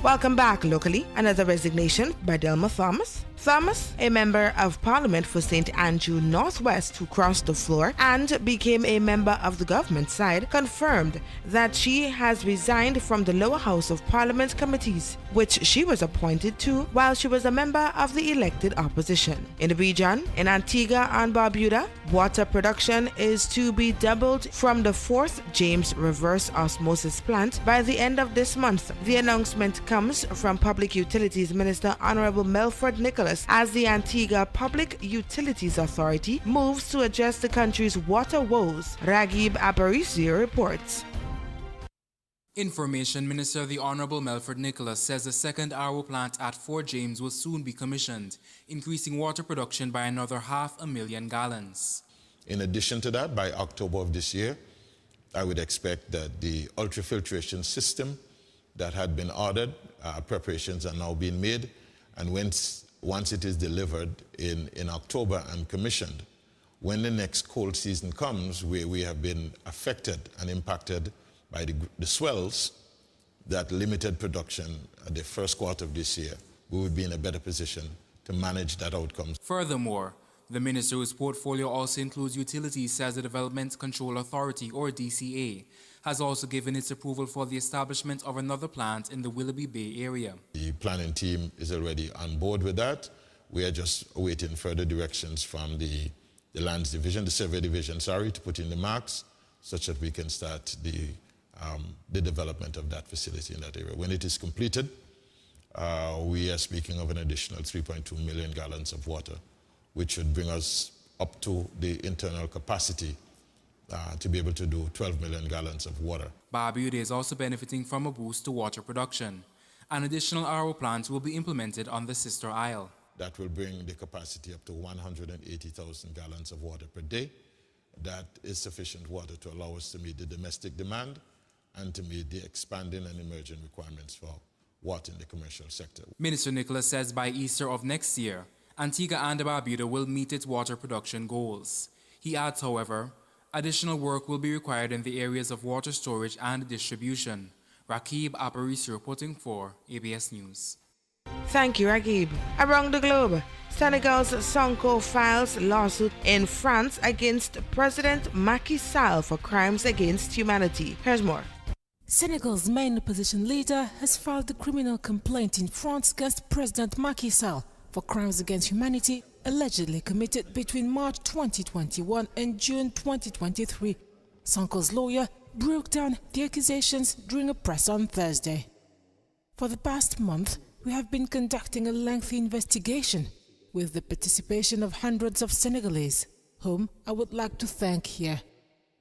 Welcome back locally. Another resignation by Delma Thomas. Thomas, a member of Parliament for St. Andrew Northwest who crossed the floor and became a member of the government side, confirmed that she has resigned from the lower house of Parliament committees, which she was appointed to while she was a member of the elected opposition. In the region, in Antigua and Barbuda, water production is to be doubled from the 4th James reverse osmosis plant by the end of this month. The announcement comes from Public Utilities Minister Honorable Melford Nicholas as the Antigua Public Utilities Authority moves to address the country's water woes. Raghib Aparicio reports. Information Minister the Honorable Melford Nicholas says the second RO plant at Fort James will soon be commissioned, increasing water production by another 500,000 gallons. In addition to that, by October of this year, I would expect that the ultrafiltration system that had been ordered, preparations are now being made, and once it is delivered in October and commissioned, when the next cold season comes, where we have been affected and impacted by the swells that limited production at the first quarter of this year, we would be in a better position to manage that outcome. Furthermore, the minister whose portfolio also includes utilities says the Development Control Authority, or DCA, has also given its approval for the establishment of another plant in the Willoughby Bay area. The planning team is already on board with that. We are just awaiting further directions from the lands division, the survey division, to put in the marks such that we can start the development of that facility in that area. When it is completed, we are speaking of an additional 3.2 million gallons of water, which would bring us up to the internal capacity to be able to do 12 million gallons of water. Barbuda is also benefiting from a boost to water production. An additional RO plant will be implemented on the sister isle. That will bring the capacity up to 180,000 gallons of water per day. That is sufficient water to allow us to meet the domestic demand and to meet the expanding and emerging requirements for water in the commercial sector. Minister Nicholas says by Easter of next year, Antigua and Barbuda will meet its water production goals. He adds, however, additional work will be required in the areas of water storage and distribution. Raghib Aparicio reporting for ABS News. Thank you, Raghib. Around the globe, Senegal's Sonko files lawsuit in France against President Macky Sall for crimes against humanity. Here's more. Senegal's main opposition leader has filed a criminal complaint in France against President Macky Sall for crimes against humanity allegedly committed between March 2021 and June 2023. Sonko's lawyer broke down the accusations during a press on Thursday. For the past month, we have been conducting a lengthy investigation with the participation of hundreds of Senegalese, whom I would like to thank here.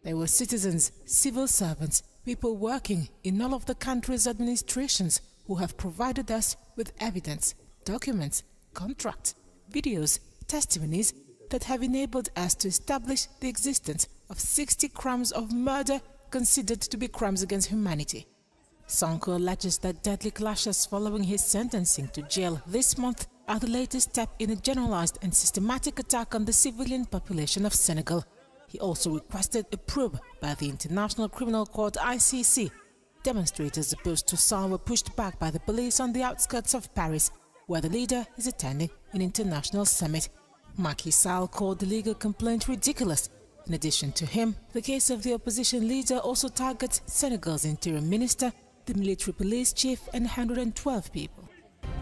They were citizens, civil servants, people working in all of the country's administrations who have provided us with evidence, documents, contracts, videos, testimonies that have enabled us to establish the existence of 60 crimes of murder considered to be crimes against humanity. Sonko alleges that deadly clashes following his sentencing to jail this month are the latest step in a generalized and systematic attack on the civilian population of Senegal. He also requested a probe by the International Criminal Court ICC. Demonstrators opposed to Sall were pushed back by the police on the outskirts of Paris, where the leader is attending an international summit. Macky Sall called the legal complaint ridiculous. In addition to him, the case of the opposition leader also targets Senegal's interim minister, the military police chief, and 112 people.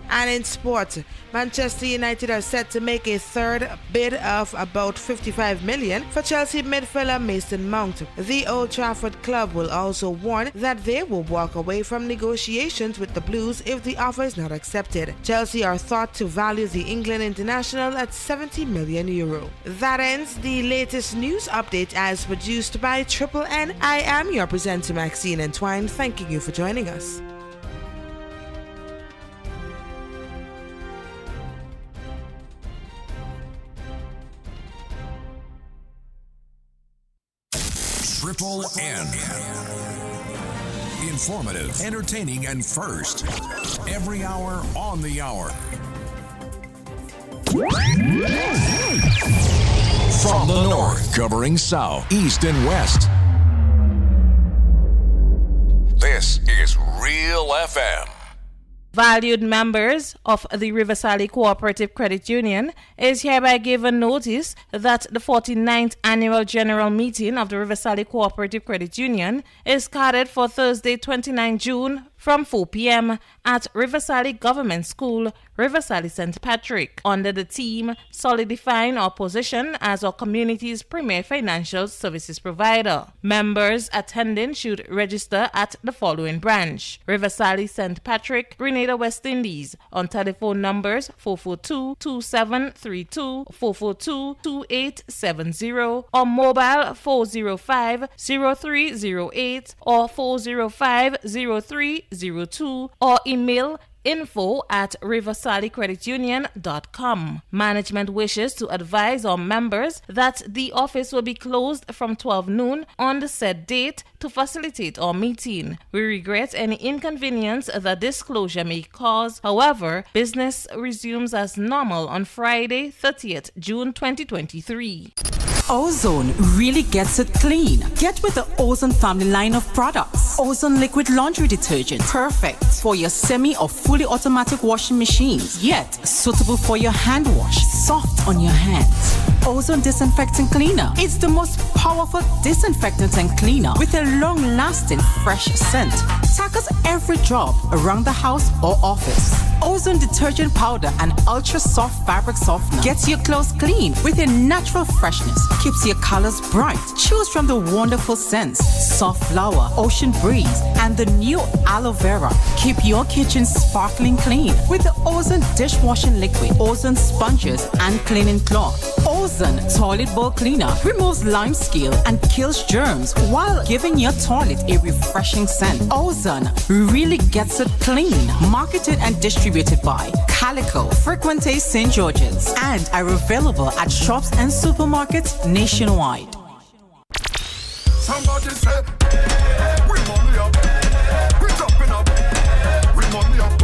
And in sport, Manchester United are set to make a third bid of about $55 million for Chelsea midfielder Mason Mount. The Old Trafford club will also warn that they will walk away from negotiations with the Blues if the offer is not accepted. Chelsea are thought to value the England international at €70 million. That ends the latest news update as produced by Triple N. I am your presenter Maxine Entwine, thanking you for joining us. Triple N. Informative, entertaining, and first. Every hour on the hour. From the north, covering south, east, and west. This is Real FM. Valued members of the Riverside Cooperative Credit Union is hereby given notice that the 49th Annual General Meeting of the Riverside Cooperative Credit Union is scheduled for Thursday, 29 June from 4 p.m. at Riverside Government School, Riverside St. Patrick, under the theme Solidifying Our Position as Our Community's Premier Financial Services Provider. Members attending should register at the following branch: Riverside St. Patrick, Grenada, West Indies, on telephone numbers 442-2732, 442-2870, or mobile 405-0308 or 405-0302, or email info@riversadecreditunion.com. Management wishes to advise our members that the office will be closed from 12 noon on the said date to facilitate our meeting. We regret any inconvenience that this closure may cause. However, business resumes as normal on Friday, 30th June 2023. Ozone really gets it clean. Get with the Ozone family line of products. Ozone liquid laundry detergent, perfect for your semi or fully automatic washing machines, yet suitable for your hand wash, soft on your hands. Ozone disinfectant cleaner. It's the most powerful disinfectant and cleaner with a long-lasting fresh scent. Tackles every job around the house or office. Ozone detergent powder and ultra soft fabric softener gets your clothes clean with a natural freshness. Keeps your colors bright. Choose from the wonderful scents: soft flower, ocean breeze, and the new aloe vera. Keep your kitchen sparkling clean with the Ozone dishwashing liquid, Ozone sponges, and cleaning cloth. Ozone toilet bowl cleaner removes lime scale and kills germs while giving your toilet a refreshing scent. Ozone really gets it clean. Marketed and distributed by Calico, Frequente St. George's, and are available at shops and supermarkets nationwide. Somebody say, we money up, we jumping up, we money up.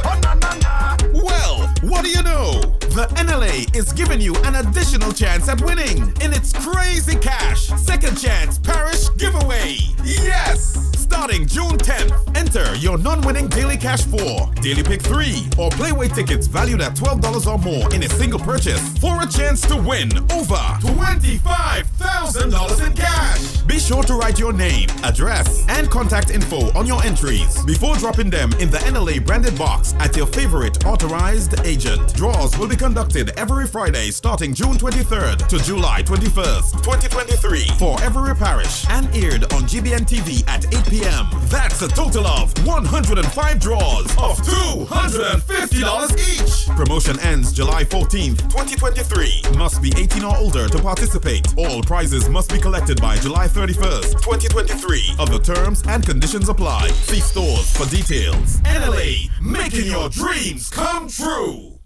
Oh, na, na, na. Well, what do you know? The NLA is giving you an additional chance at winning in its Crazy Cash Second Chance Parish Giveaway. Yes! Starting June 10th, enter your non-winning Daily Cash 4, Daily Pick 3, or Playway tickets valued at $12 or more in a single purchase for a chance to win over $25,000 in cash. Be sure to write your name, address, and contact info on your entries before dropping them in the NLA branded box at your favorite authorized agent. Draws will be conducted every Friday starting June 23rd to July 21st, 2023 for every parish and aired on GBN TV at 8 p.m. That's a total of 105 draws of $250 each. Promotion ends July 14th, 2023. Must be 18 or older to participate. All prizes must be collected by July 31st, 2023. Other terms and conditions apply. See stores for details. NLA, making your dreams come true.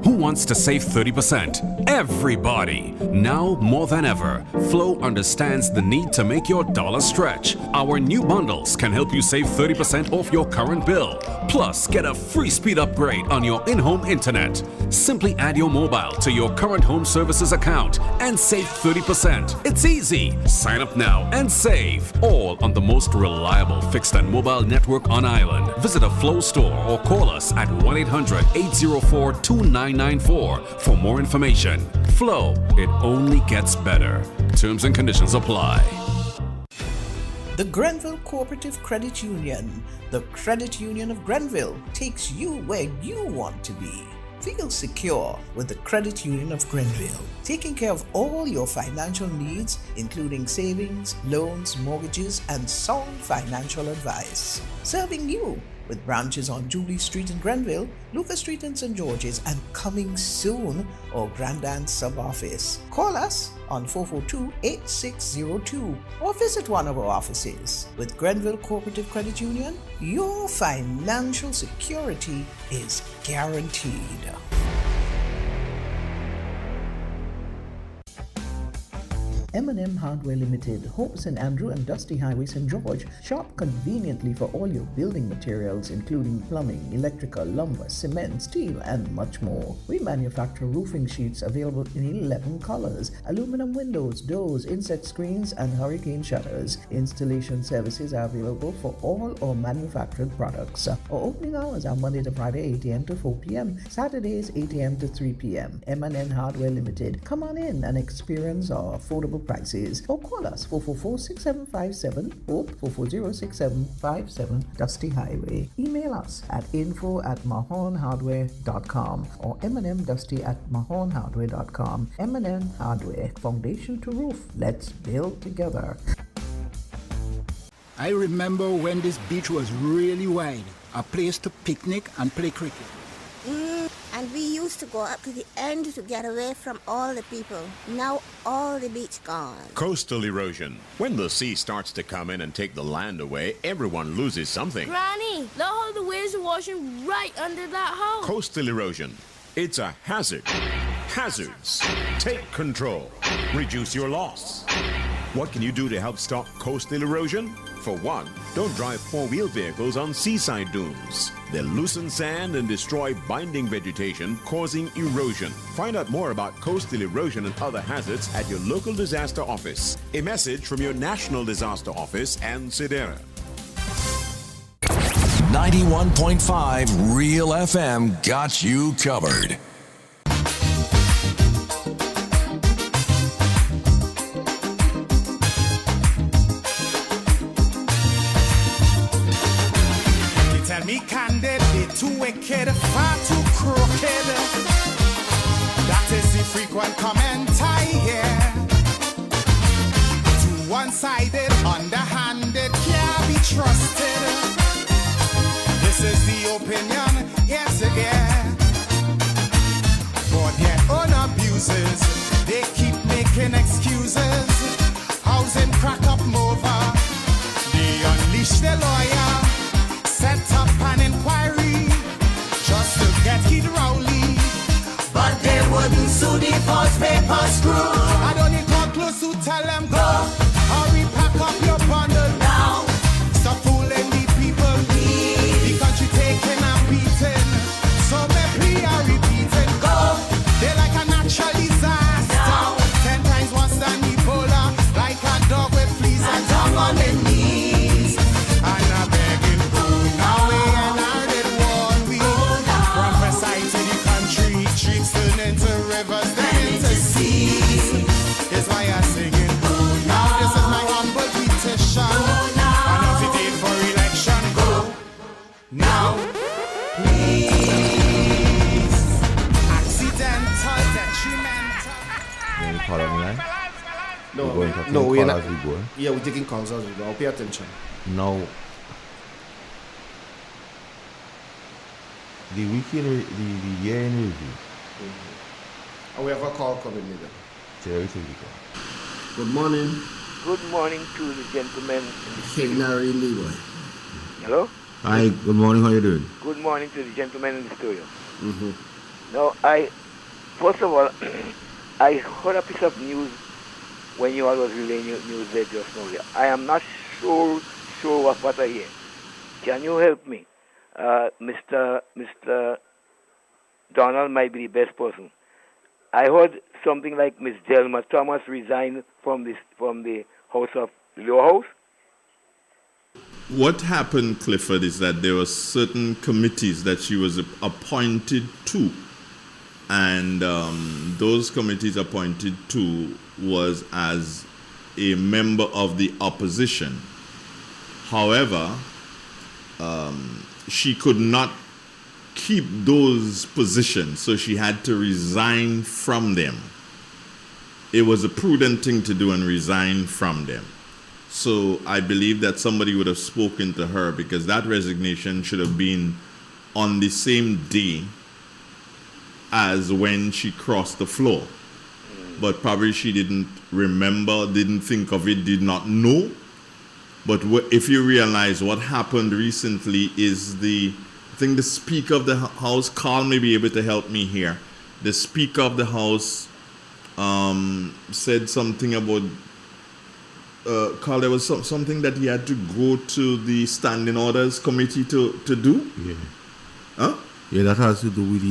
Who wants to save 30%? Everybody. Now more than ever, Flow understands the need to make your dollar stretch. Our new bundles can help you save 30% off your current bill. Plus, get a free speed upgrade on your in-home internet. Simply add your mobile to your current home services account and save 30%. It's easy. Sign up now and save. All on the most reliable fixed and mobile network on island. Visit a Flow store or call us at 1-800-804-2994 for more information. Flow, it only gets better. Terms and conditions apply. The Grenville Cooperative Credit Union, the credit union of Grenville, takes you where you want to be. Feel secure with the Credit Union of Grenville, taking care of all your financial needs, including savings, loans, mortgages, and sound financial advice. Serving you with branches on Jubilee Street in Grenville, Lucas Street in St. George's, and coming soon, our Grandstand sub-office. Call us on 442-8602 or visit one of our offices. With Grenville Cooperative Credit Union, your financial security is guaranteed. M&M Hardware Limited, Hope St. Andrew and Dusty Highway St. George. Shop conveniently for all your building materials including plumbing, electrical, lumber, cement, steel and much more. We manufacture roofing sheets available in 11 colors, aluminum windows, doors, insect screens and hurricane shutters. Installation services are available for all our manufactured products. Our opening hours are Monday to Friday 8 a.m. to 4 p.m., Saturdays 8 a.m. to 3 p.m. M&N Hardware Limited. Come on in and experience our affordable prices or call us 444-6757 or 440-6757 Dusty Highway. Email us at info@mahonhardware.com or mnmdusty@mahonhardware.com. M&N Hardware, foundation to roof. Let's build together. I remember when this beach was really wide, a place to picnic and play cricket. And we used to go up to the end to get away from all the people. Now all the beach gone. Coastal erosion. When the sea starts to come in and take the land away, everyone loses something. Granny, look how the waves are washing right under that house. Coastal erosion. It's a hazard. Hazards. Take control. Reduce your loss. What can you do to help stop coastal erosion? For one, don't drive four-wheel vehicles on seaside dunes. They loosen sand and destroy binding vegetation, causing erosion. Find out more about coastal erosion and other hazards at your local disaster office. A message from your National Disaster Office and Sedera. 91.5 Real FM got you covered. Tell me candid, they too wicked, far too crooked. That is the frequent comment I hear. Too one-sided, underhanded, can't be trusted. This is the opinion, yes again. For their own abuses, they keep making excuses. Housing crack up over, they unleash their lawyer. Set up an inquiry just to get Kid Rowley. But they wouldn't sue the false paper screw. I don't need to close to tell them go. Hurry, pack up your bundle now. Stop fooling the people. The country taking a beating. So maybe I repeating. Go. They're like a natural disaster. Now. 10 times worse than Ebola. Like a dog with fleas and tongue on their knees. And I begging. Now we enacted one week. Prophesy to the country, streets turn into rivers, then into seas. Is why I'm singing. Now this is my humble petition. And if you did for election, go now, please. Accidental, detrimental. Any call on the line? No, we're not. Yeah, we're taking calls as we go. Pay attention. Now, the weekend, the year in review. And we have a call coming later. Good morning. Good morning to the gentlemen. Kenary Leroy. Hello? Hi, good morning. How you doing? Good morning to the gentlemen in the studio. Mm-hmm. Now, first of all, I heard a piece of news when you all was relaying your news there just now. I am not sure of what I hear. Can you help me? Mr. Donald might be the best person. I heard something like Miss Velma Thomas resigned from the House of Lower House. What happened, Clifford, is that there were certain committees that she was appointed to, and those committees appointed to was as a member of the opposition. However, she could not keep those positions, so she had to resign from them. It was a prudent thing to do and resign from them. So I believe that somebody would have spoken to her, because that resignation should have been on the same day as when she crossed the floor. But probably she didn't remember, didn't think of it, did not know. But if you realize what happened recently is I think the Speaker of the House, Carl may be able to help me here. The Speaker of the House said something about Carl, there was something that he had to go to the Standing Orders Committee to do? Yeah. Huh? Yeah, that has to do with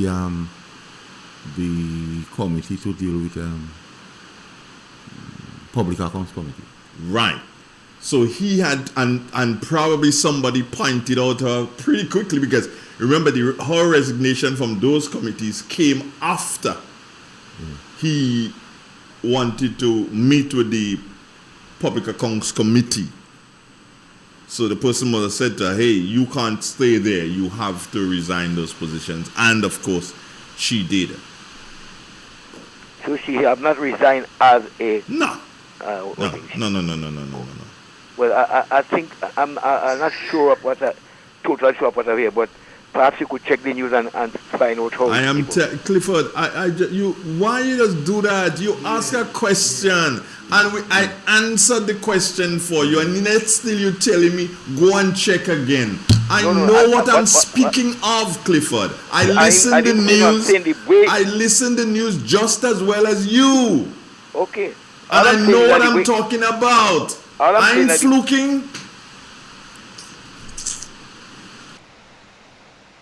the committee to deal with Public Accounts Committee. Right. So he had, and probably somebody pointed out her pretty quickly, because remember her resignation from those committees came after he wanted to meet with the Public Accounts Committee. So the person must have said to her, hey, you can't stay there, you have to resign those positions. And of course, she did. So she have not resigned as a... No. No. Well, I think I'm not sure of what totally sure of what I hear, but perhaps you could check the news and find out how. I am Clifford. Why you just do that? You ask a question and I answered the question for you, and yet still you telling me go and check again. I know what I'm speaking of, Clifford. I listen to the news. I listen to the news just as well as you. Okay. And I know what I'm talking about. I ain't fluking.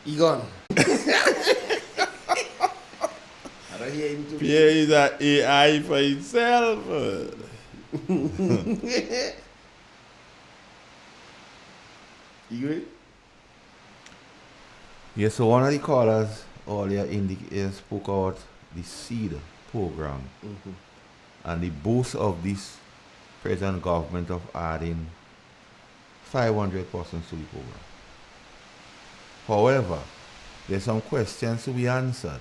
He gone. I don't hear him too. Pierre is an AI for himself. You good? Yeah, so one of the callers earlier spoke about the SEED program and the boast of this present government of adding 500 persons to the program. However, there's some questions to be answered.